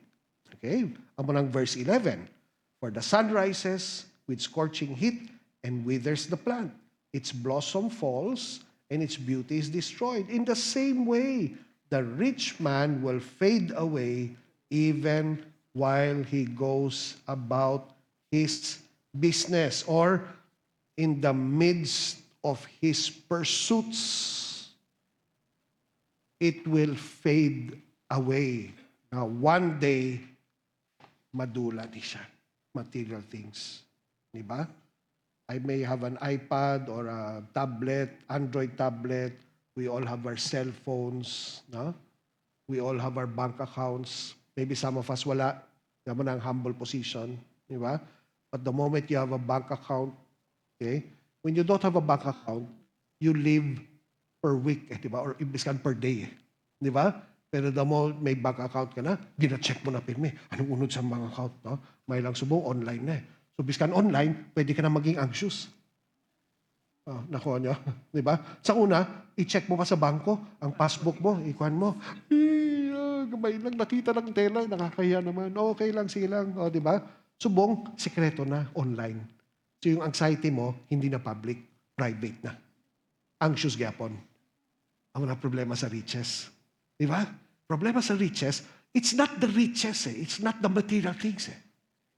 Okay? Amo ng verse 11. For the sun rises with scorching heat and withers the plant. Its blossom falls and its beauty is destroyed. In the same way, the rich man will fade away even while he goes about his business or in the midst of his pursuits. It will fade away. Now, one day, madula di siya. Material things. Di ba? I may have an iPad or a tablet, Android tablet. We all have our cell phones. No? We all have our bank accounts. Maybe some of us wala. Naman ang humble position. Di ba? But the moment you have a bank account, okay? When you don't have a bank account, you live per week, di ba? Or imbis kan per day, di ba? Pero the moment may bank account ka na, gina-check mo na pirmi. Anong unod sa bank account, no? May lang subong, online na eh. So, biskan online, pwede ka na maging anxious. Oh, nakuha nyo, di ba? Sa una, i-check mo pa sa bangko, ang passbook mo, ikuhan mo. Gamay lang, nakita ng tela, nakakaya naman. Okay lang, sige lang, o, di ba? Subong, sekreto na, online. So yung anxiety mo, hindi na public, private na. Anxious gyapon. Ang mga problema sa riches. Di ba? Problema sa riches, it's not the riches eh. It's not the material things eh.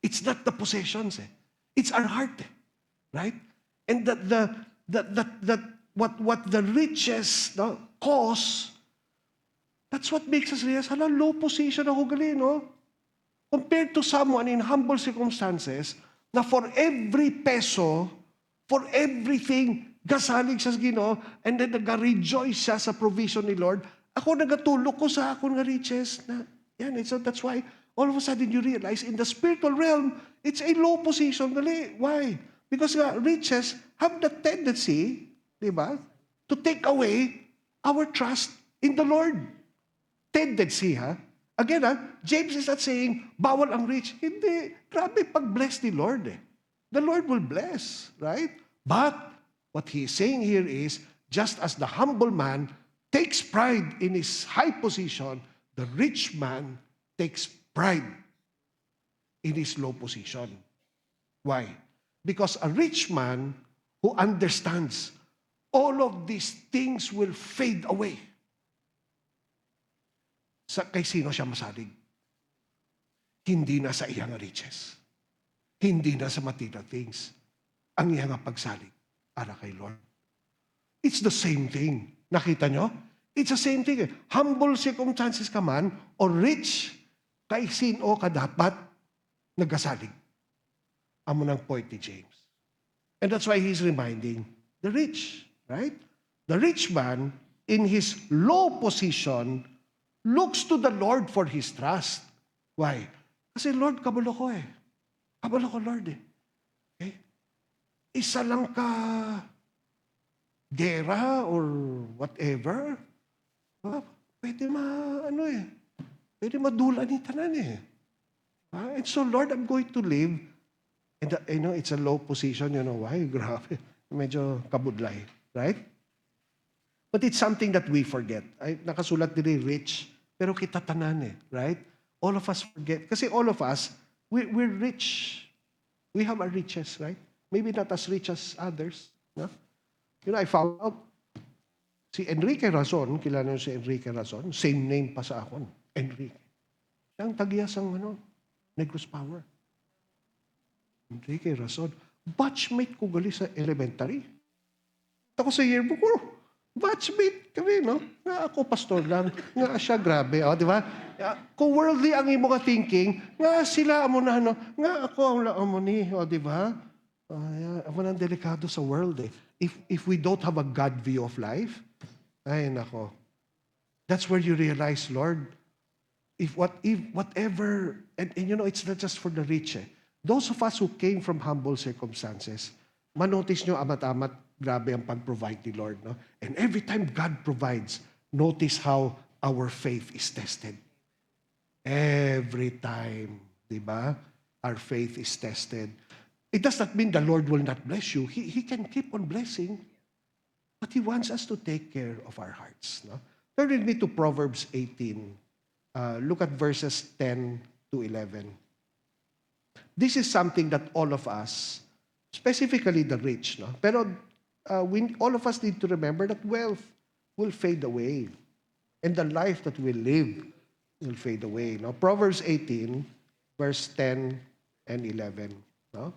It's not the possessions eh. It's our heart eh. Right? And what the riches cause, that's what makes us realize, hala, low position ako gali, no? Compared to someone in humble circumstances, na for every peso, for everything, gasalig siya sa Ginoo, and then nag-rejoice siya sa provision ni Lord, ako nagatulog ko sa akong nga riches. Na, yan, so that's why, all of a sudden you realize, in the spiritual realm, it's a low position. Gali. Why? Because riches have the tendency, di ba, to take away our trust in the Lord. Tendency, ha? Again, James is not saying, bawal ang rich. Hindi. Grabe, pag-bless ni Lord eh. The Lord will bless, right? But, what he is saying here is, just as the humble man takes pride in his high position, the rich man takes pride in his low position. Why? Because a rich man who understands all of these things will fade away. Kay sino siya masalig? Hindi na sa iyang riches. Hindi na sa material things. Ang iyang pagsalig para kay Lord. It's the same thing. Nakita nyo? It's the same thing. Humble circumstances ka man or rich, kay sino ka dapat nagasalig. Amo ng point ni James. And that's why he's reminding the rich, right? The rich man, in his low position, looks to the Lord for his trust. Why? Kasi Lord, kabalo ko eh. Kabalo ko, Lord eh. Okay? Isa lang ka gera or whatever, pwede pwede madula ni tanan eh. And so, Lord, I'm going to live, and it's a low position, you know why? Grabe. Medyo kabudlay, right? But it's something that we forget. Nakasulat din rich, pero kita tanan eh, right? All of us forget. Kasi all of us, we're rich. We have our riches, right? Maybe not as rich as others. No? I found out, si Enrique Razon, kilala niyo si Enrique Razon, same name pa sa akon, Enrique. Siyang tagiyas ang Negros Power. Enrique Razon. Batchmate ko gali sa elementary. Ako sa yearbook ko, batchmate kami, no? Nga ako, pastor lang. Nga siya, grabe. O, di ba? Kung worldly ang imo nga thinking, nga sila amo na, no? Nga ako ang amo ni, o, di ba? Amo nang delikado sa world, eh. If we don't have a God view of life, ay, nako. That's where you realize, Lord, if whatever, and you know, it's not just for the rich, eh. Those of us who came from humble circumstances, manotice nyo amat-amat, grabe ang pag-provide ni Lord, no? And every time God provides, notice how our faith is tested. Every time, di ba? Our faith is tested. It does not mean the Lord will not bless you. He can keep on blessing, but He wants us to take care of our hearts, no? Turn with me to Proverbs 18. Look at verses 10 to 11. This is something that all of us, specifically the rich, no? Pero all of us need to remember that wealth will fade away. And the life that we live will fade away. No? Proverbs 18, verse 10 and 11. No?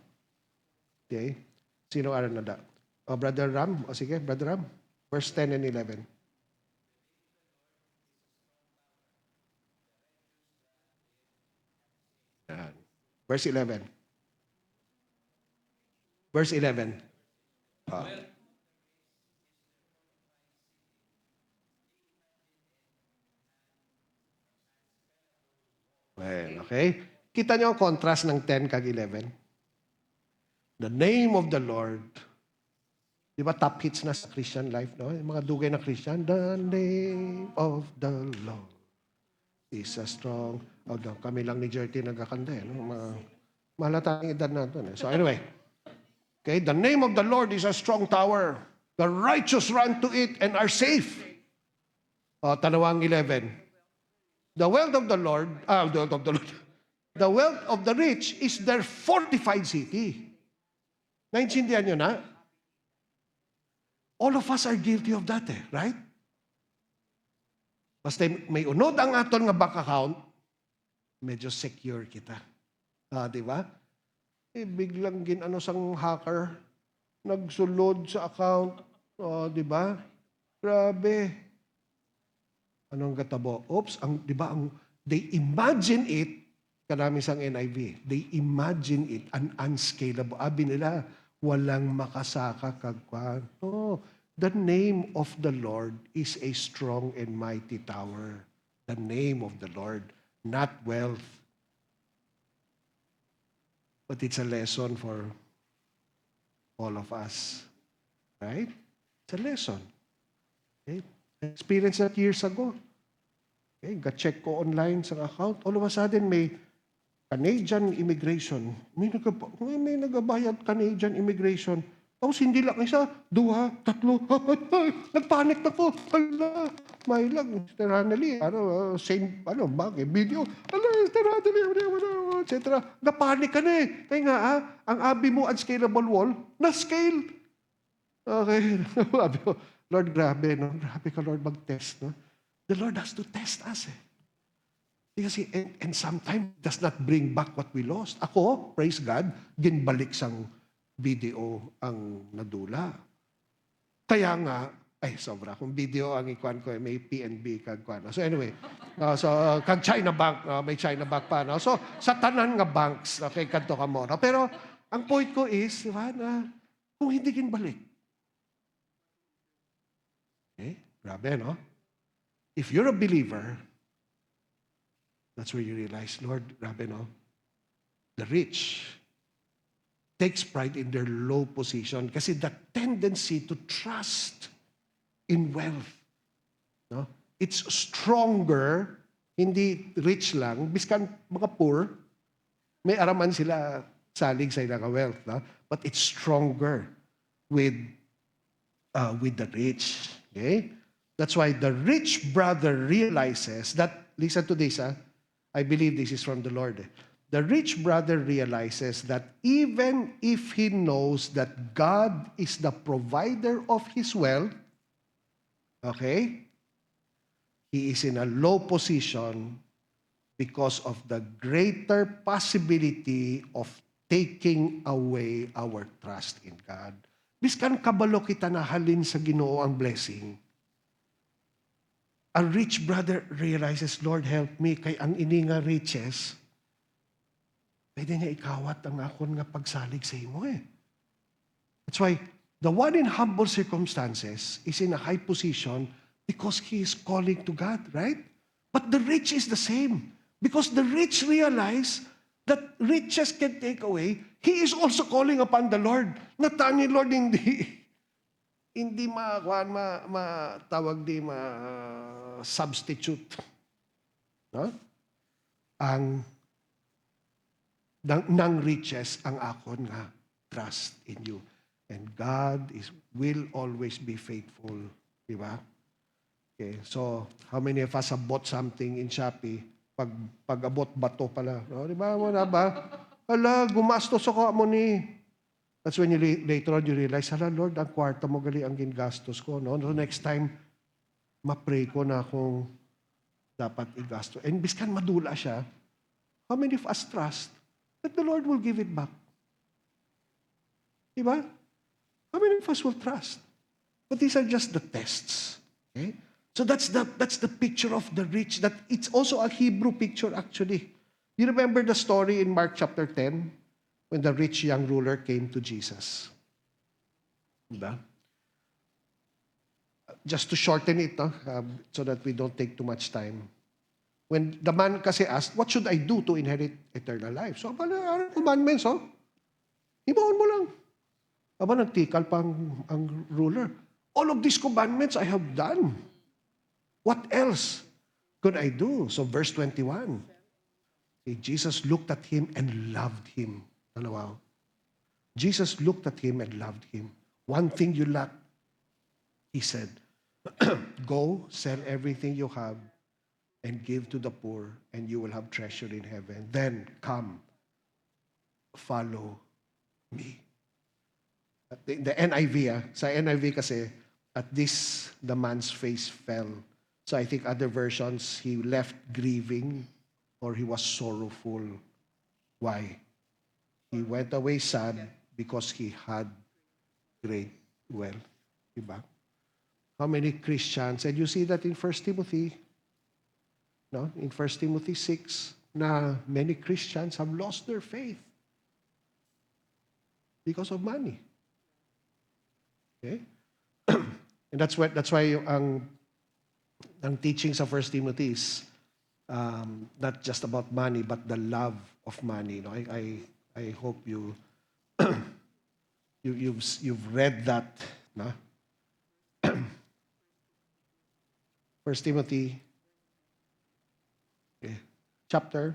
Okay? Sino aral na da? Brother Ram? Sige, Brother Ram. Verse 10 and 11. Verse 11. Verse 11. Well, okay? Kita niyo ang contrast ng 10 kag 11? The name of the Lord. Di ba top hits na sa Christian life, no? Yung mga dugay na Christian. The name of the Lord is a strong... Oh, no, kami lang ni Jerty nagkakanta, eh, no? Mahalata ang edad natin, eh. So anyway, okay, the name of the Lord is a strong tower. The righteous run to it and are safe. Tanawang 11. The wealth of the Lord, the wealth of the rich is their fortified city. Naintindihan nyo na? All of us are guilty of that, eh, right? Basta may unod ang aton nga bank account, medyo secure kita. Di ba? Biglang ginano sang hacker, nagsulod sa account, di ba? Grabe. Anong katabo? Oops, di ba, they imagine it, karami sang NIV, they imagine it, an unscalable. Abi nila, walang makasaka kagwan. Oh, the name of the Lord is a strong and mighty tower. The name of the Lord, not wealth. But it's a lesson for all of us. Right? It's a lesson. Okay? I experienced that years ago. Okay, ga-check ko online sa account. All of a sudden, may Canadian immigration. May nagabayad Canadian immigration. Tapos hindi lang isa, 2, 3. Nagpanik na ko. Hala, may lang. Mr. Hanley, same, bagay, video. Hala, Mr. Hanley, etc. Napanik ka na eh. Kaya nga, ang abi mo, unscalable wall, na-scale. Okay. Sabi ko, Lord, grabe, no? Grabe ka, Lord, mag-test, no? The Lord has to test us, eh. Kasi, and sometimes does not bring back what we lost. Ako, praise God, ginbalik sang video ang nadula. Kaya nga, sobra. Kung video ang ikuan ko, may PNB kagkuan. So anyway, kag China Bank, may China Bank pa. No? So, sa tanan nga banks, okay, kanto ka mo. No? Pero, ang point ko is, di ba, na kung hindi ginbalik. Okay? Grabe, no? If you're a believer, that's where you realize, Lord, grabe, no? The rich takes pride in their low position kasi the tendency to trust in wealth, no? It's stronger, hindi rich lang, biskan mga poor, may araman sila salig sa ilang wealth, no? But it's stronger with the rich, okay? That's why the rich brother realizes that, listen to this, I believe this is from the Lord. The rich brother realizes that even if he knows that God is the provider of his wealth, okay, he is in a low position because of the greater possibility of taking away our trust in God. Biskan kabalo kita na halin sa Ginoo ang blessing, a rich brother realizes, Lord, help me, kay ang ini nga riches, pwede niya ikawat ang akon nga pagsalig sa imo eh. That's why the one in humble circumstances is in a high position because he is calling to God, right? But the rich is the same. Because the rich realize that riches can take away, he is also calling upon the Lord. Natangin, Lord, hindi substitute. No? Nang riches ang akon nga trust in you. And God will always be faithful. Diba? Okay, so how many of us have bought something in Shopee? Pag-abot bato pala. No, diba mo na ba? Hala, gumastos ako mo ni. That's when later on you realize, hala Lord, ang kwarta mo gali ang gingastos ko. No? So next time, ma-pray ko na kung dapat igasto. And biskan madula siya, how many of us trust that the Lord will give it back? Diba? How many of us will trust? But these are just the tests. Okay? So that's the picture of the rich. That it's also a Hebrew picture actually. You remember the story in Mark chapter 10 when the rich young ruler came to Jesus? Diba? Just to shorten it, so that we don't take too much time. When the man kasi asked, what should I do to inherit eternal life? So, ano commandments, oh? Ibaon mo lang. Aba, nagtikal pa ang ruler. All of these commandments I have done. What else could I do? So verse 21. Jesus looked at him and loved him. Wow. Jesus looked at him and loved him. One thing you lack, he said, go, sell everything you have and give to the poor, and you will have treasure in heaven. Then come, follow me. The NIV, sa NIV kasi, at this, the man's face fell. So I think other versions, he left grieving or he was sorrowful. Why? He went away sad because he had great wealth. Diba? How many Christians, and you see that in 1 Timothy, no? In 1 Timothy 6, na many Christians have lost their faith because of money. Okay? And that's why ang teachings of 1 Timothy is not just about money, but the love of money. No? I hope you've read that. No? 1 Timothy chapter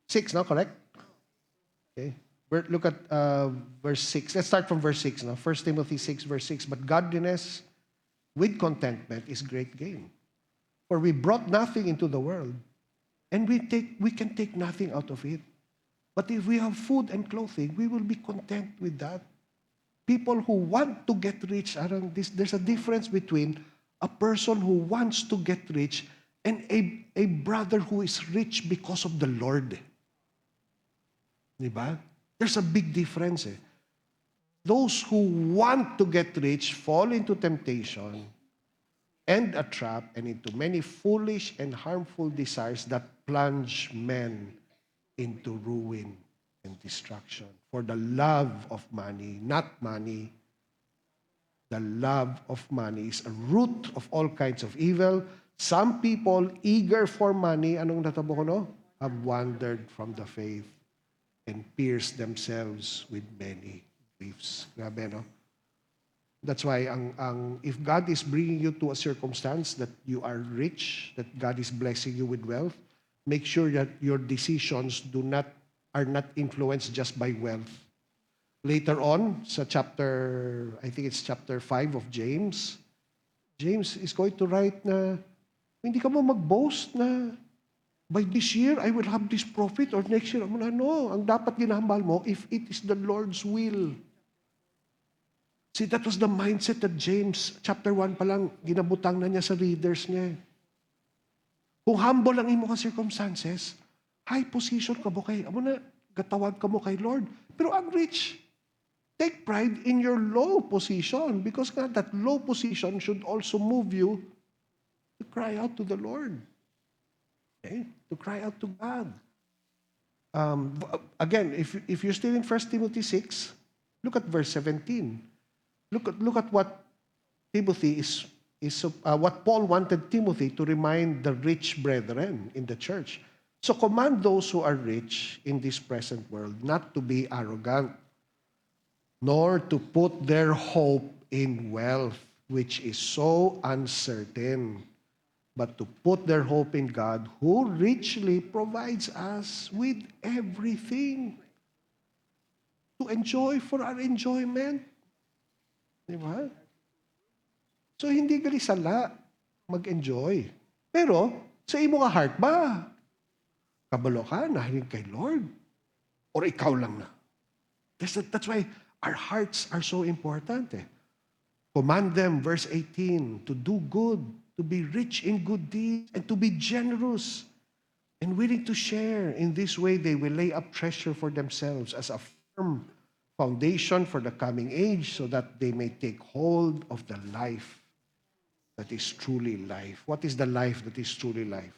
6, no? Correct? Okay. Look at verse 6. Let's start from verse 6. No? 1 Timothy 6, verse 6. But godliness with contentment is great gain. For we brought nothing into the world, and we can take nothing out of it. But if we have food and clothing, we will be content with that. People who want to get rich, there's a difference between a person who wants to get rich and a brother who is rich because of the Lord. Diba? There's a big difference. Those who want to get rich fall into temptation and a trap and into many foolish and harmful desires that plunge men into ruin and destruction. For the love of money, not money, the love of money is a root of all kinds of evil. Some people eager for money, anong natabo ko, no? Have wandered from the faith and pierced themselves with many griefs. Grabe, no? That's why if God is bringing you to a circumstance that you are rich, that God is blessing you with wealth, make sure that your decisions are not influenced just by wealth. Later on, sa chapter, I think it's chapter 5 of James, James is going to write na, hindi ka mo mag-boast na, by this year, I will have this profit, or next year, no, ang dapat ginahambal mo, if it is the Lord's will. See, that was the mindset that James, chapter 1 pa lang, ginabutang na niya sa readers niya. Kung humble ang imo ka circumstances, high position ka mo kay, gatawag ka mo kay Lord. Pero ang rich, take pride in your low position because that low position should also move you To cry out to the Lord. Okay? To cry out to God. Again, if you're still in 1 Timothy 6, look at verse 17. Look at what Timothy what Paul wanted Timothy to remind the rich brethren in the church. So command those who are rich in this present world not to be arrogant, nor to put their hope in wealth, which is so uncertain, but to put their hope in God, who richly provides us with everything to enjoy for our enjoyment. Di ba? So, hindi gali sala mag-enjoy. Pero, sa imo nga heart ba? Kabalo ka, nahiling kay Lord? Or ikaw lang na? That's why our hearts are so important. Command them, verse 18, to do good, to be rich in good deeds, and to be generous and willing to share. In this way, they will lay up treasure for themselves as a firm foundation for the coming age, so that they may take hold of the life that is truly life. What is the life that is truly life?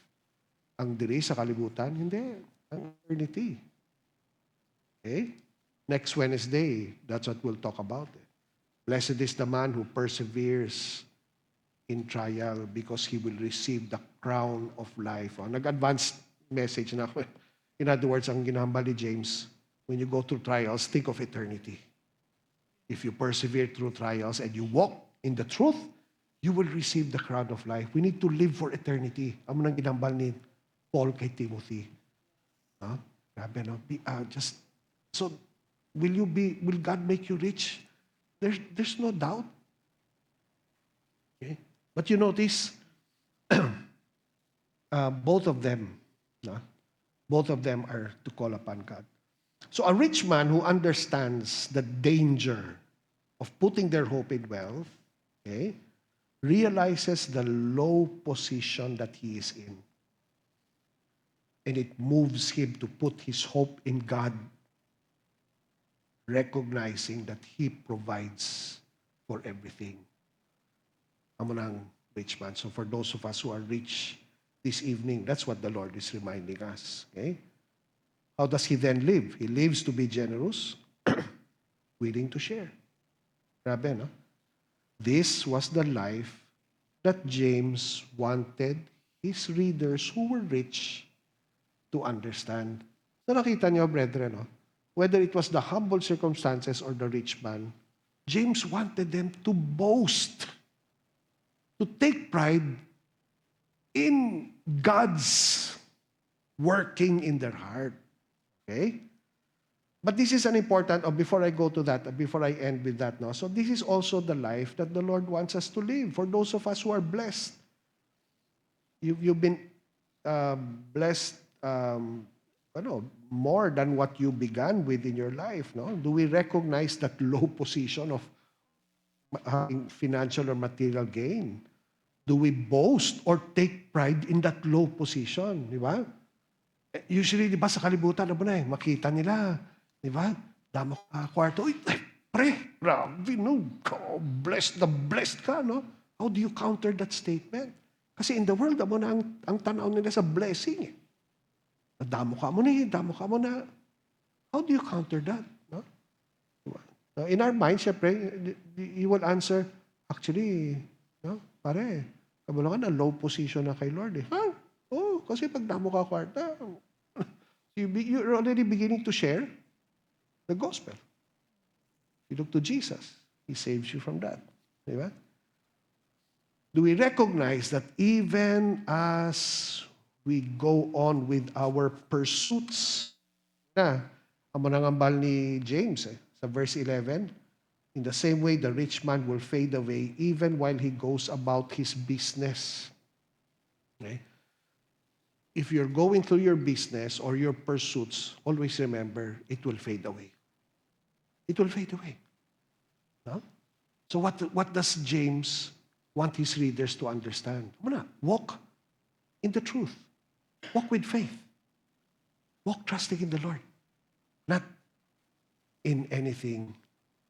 Ang diri sa kalibutan? Hindi. Ang eternity. Okay? Next Wednesday, that's what we'll talk about. Blessed is the man who perseveres in trial, because he will receive the crown of life. Nag-advance message na ako. In other words, ang ginahambal ni James, when you go through trials, think of eternity. If you persevere through trials and you walk in the truth, you will receive the crown of life. We need to live for eternity. Ang nang ginahambal ni Paul kay Timothy. Grabe, no? So, will God make you rich? There's no doubt. Okay? But you notice, both of them are to call upon God. So a rich man who understands the danger of putting their hope in wealth, okay, realizes the low position that he is in. And it moves him to put his hope in God, recognizing that He provides for everything. Amo ng rich man. So for those of us who are rich this evening, that's what the Lord is reminding us. Okay? How does he then live? He lives to be generous, willing to share. Grabe, no? This was the life that James wanted his readers who were rich to understand. So nakita niyo, brethren, no? Whether it was the humble circumstances or the rich man, James wanted them to boast, to take pride in God's working in their heart. Okay? But this is an important, before I go to that, before I end with that, no? So this is also the life that the Lord wants us to live. For those of us who are blessed, you've been blessed, more than what you began with in your life, no? Do we recognize that low position of having financial or material gain? Do we boast or take pride in that low position? Di ba? Usually, di ba, sa kalibutan, makita nila, di ba? Damo ka kwarto, uy, pre, grabe, no? Blessed ka, no? How do you counter that statement? Kasi in the world, ang tanaw nila sa blessing, damo ka mo na. How do you counter that? No? In our mind, syempre, you will answer, actually, no, pare, kabalo ka na, low position na kay Lord. Kasi pag damo ka kwarta, you're already beginning to share the gospel. You look to Jesus. He saves you from that. Diba? Do we recognize that even as we go on with our pursuits, ang manangambal ni James, sa verse 11, in the same way, the rich man will fade away even while he goes about his business. Okay? If you're going through your business or your pursuits, always remember, it will fade away. It will fade away. No? So what does James want his readers to understand? Walk in the truth. Walk with faith. Walk trusting in the Lord. Not in anything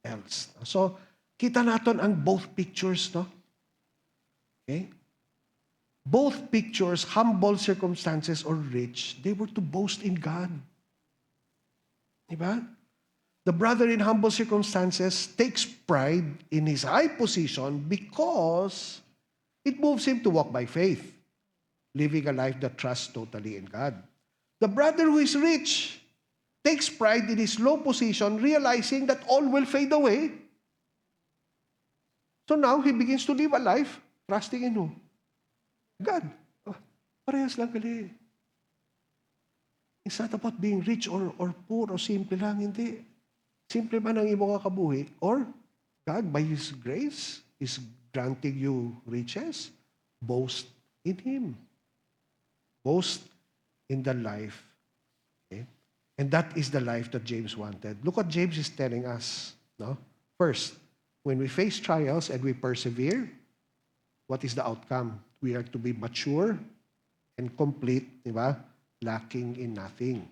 else. So, kita natin ang both pictures, no? Okay? both pictures, humble circumstances or rich, they were to boast in God. Diba? The brother in humble circumstances takes pride in his high position because it moves him to walk by faith, living a life that trusts totally in God. The brother who is rich takes pride in his low position, realizing that all will fade away. So now he begins to live a life trusting in who? God. Oh, parehas lang gali. It's not about being rich or poor o simple lang, hindi. Simple man ang iyong kabuhi or God by His grace is granting you riches. Boast in Him. Boast in the life. Okay? And that is the life that James wanted. Look what James is telling us. No? First, when we face trials and we persevere, what is the outcome? We are to be mature and complete, di ba? Lacking in nothing.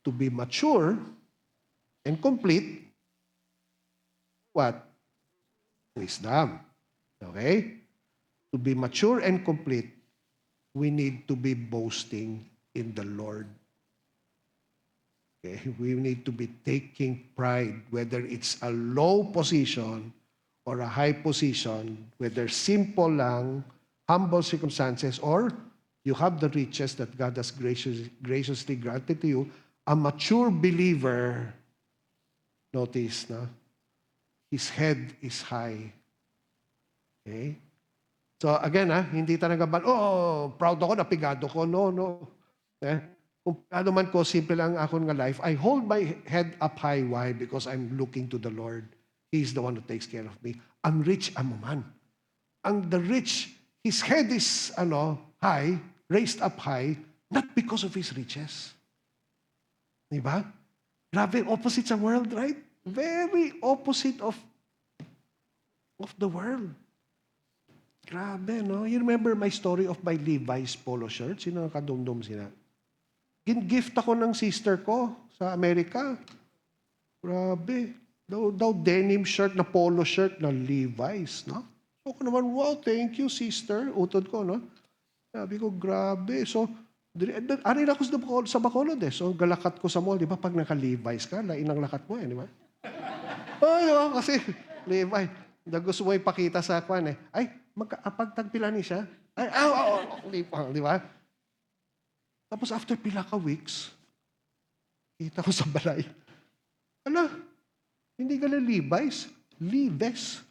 To be mature and complete, what? Wisdom. Okay? To be mature and complete, we need to be boasting in the Lord. Okay? We need to be taking pride, whether it's a low position or a high position, whether simple lang, humble circumstances, or you have the riches that God has graciously granted to you. A mature believer, notice, na, his head is high. Okay? So again, hindi talaga ba, proud ako, napigado ko. No. Eh? Kung ano man ko, simple lang ako nga life, I hold my head up high. Why? Because I'm looking to the Lord. He's the one who takes care of me. Ang rich, amo man. Ang the rich, his head is high, raised up high, not because of his riches. Diba? Grabe, opposite sa world, right? Very opposite of the world. Grabe, no? You remember my story of my Levi's polo shirt? Sino nakadumdum sila? Gin-gift ako ng sister ko sa Amerika. Grabe. Daw denim shirt na polo shirt na Levi's, no? So ko naman, wow, thank you, sister. Utod ko, no? Sabi ko, grabe. So, ari na ako sa Bacolod, eh. So, galakat ko sa mall, di ba? Pag naka-Levi's ka, lainang lakat mo, di ba? Kasi, Levi, gusto mo ipakita sa kwan, eh. Ay, pagtagpila ni siya. Ay, di ba? Tapos after pila ka weeks, kita ko sa balay. Hindi ka na Levi's, Leves.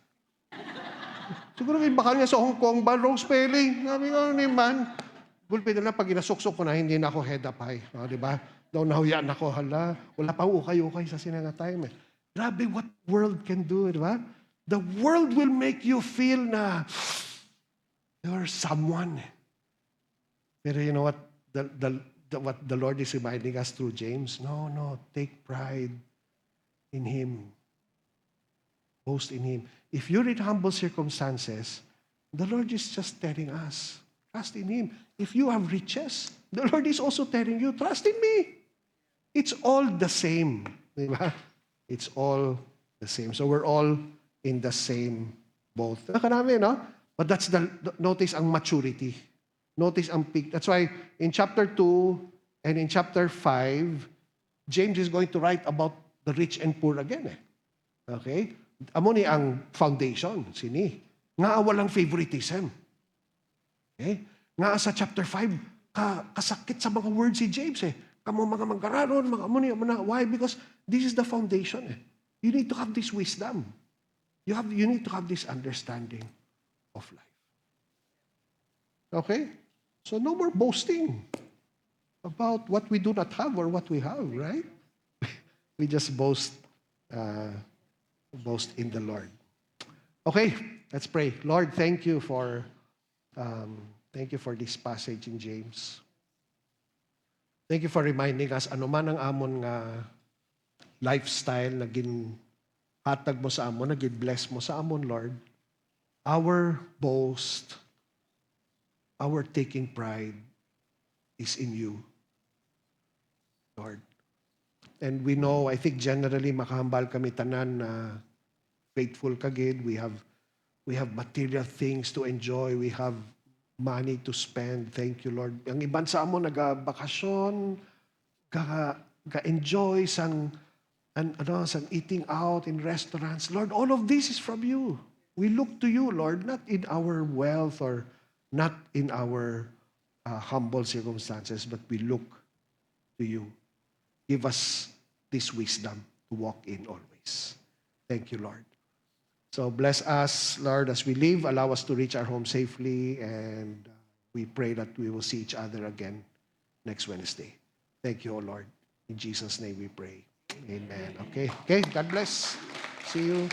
Siguro may bakal niya sa Hong Kong ba, wrong spelling. Sabi ko, man. Gulpi na lang, pag inasuksok ko na, hindi na ako head up high. Di ba? Daw nahuyan ako, wala pang ukay-ukay sa sinanga time. Eh. Grabe, what world can do, di ba? The world will make you feel na you're someone. Pero you know what? What the Lord is reminding us through James, no, take pride in Him. Boast in Him. If you're in humble circumstances, the Lord is just telling us, trust in Him. If you have riches, the Lord is also telling you, trust in me. It's all the same. Diba? It's all the same. So we're all in the same boat. Nakarami, no? But that's notice ang maturity. Notice ang peak. That's why in chapter 2 and in chapter 5, James is going to write about the rich and poor again. Okay? Amo ni ang foundation, sini. Nga walang favoritism. Okay? Nga sa chapter 5, kasakit sa mga words si James. Kamo mga manggararon, mga amo ni. Why? Because this is the foundation. You need to have this wisdom. You need to have this understanding of life. Okay? So no more boasting about what we do not have or what we have, right? We just boast in the Lord. Okay, let's pray. Lord, thank you for this passage in James. Thank you for reminding us ano man ang amon nga lifestyle na ginhatag mo sa amon, na gin-bless mo sa amon, Lord. Our boast, our taking pride is in you, Lord. And we know, I think generally makahambal kami tanan na faithful kagid. We have material things to enjoy. We have money to spend. Thank you, Lord. Ang iban sa mo naga-bakasyon, ga-enjoy sang eating out in restaurants. Lord, all of this is from you. We look to you, Lord, not in our wealth or not in our humble circumstances, but we look to you. Give us this wisdom to walk in always. Thank you, Lord. So bless us, Lord, as we leave. Allow us to reach our home safely, and we pray that we will see each other again next Wednesday. Thank you, O Lord. In Jesus' name we pray. Amen. Okay. God bless. See you.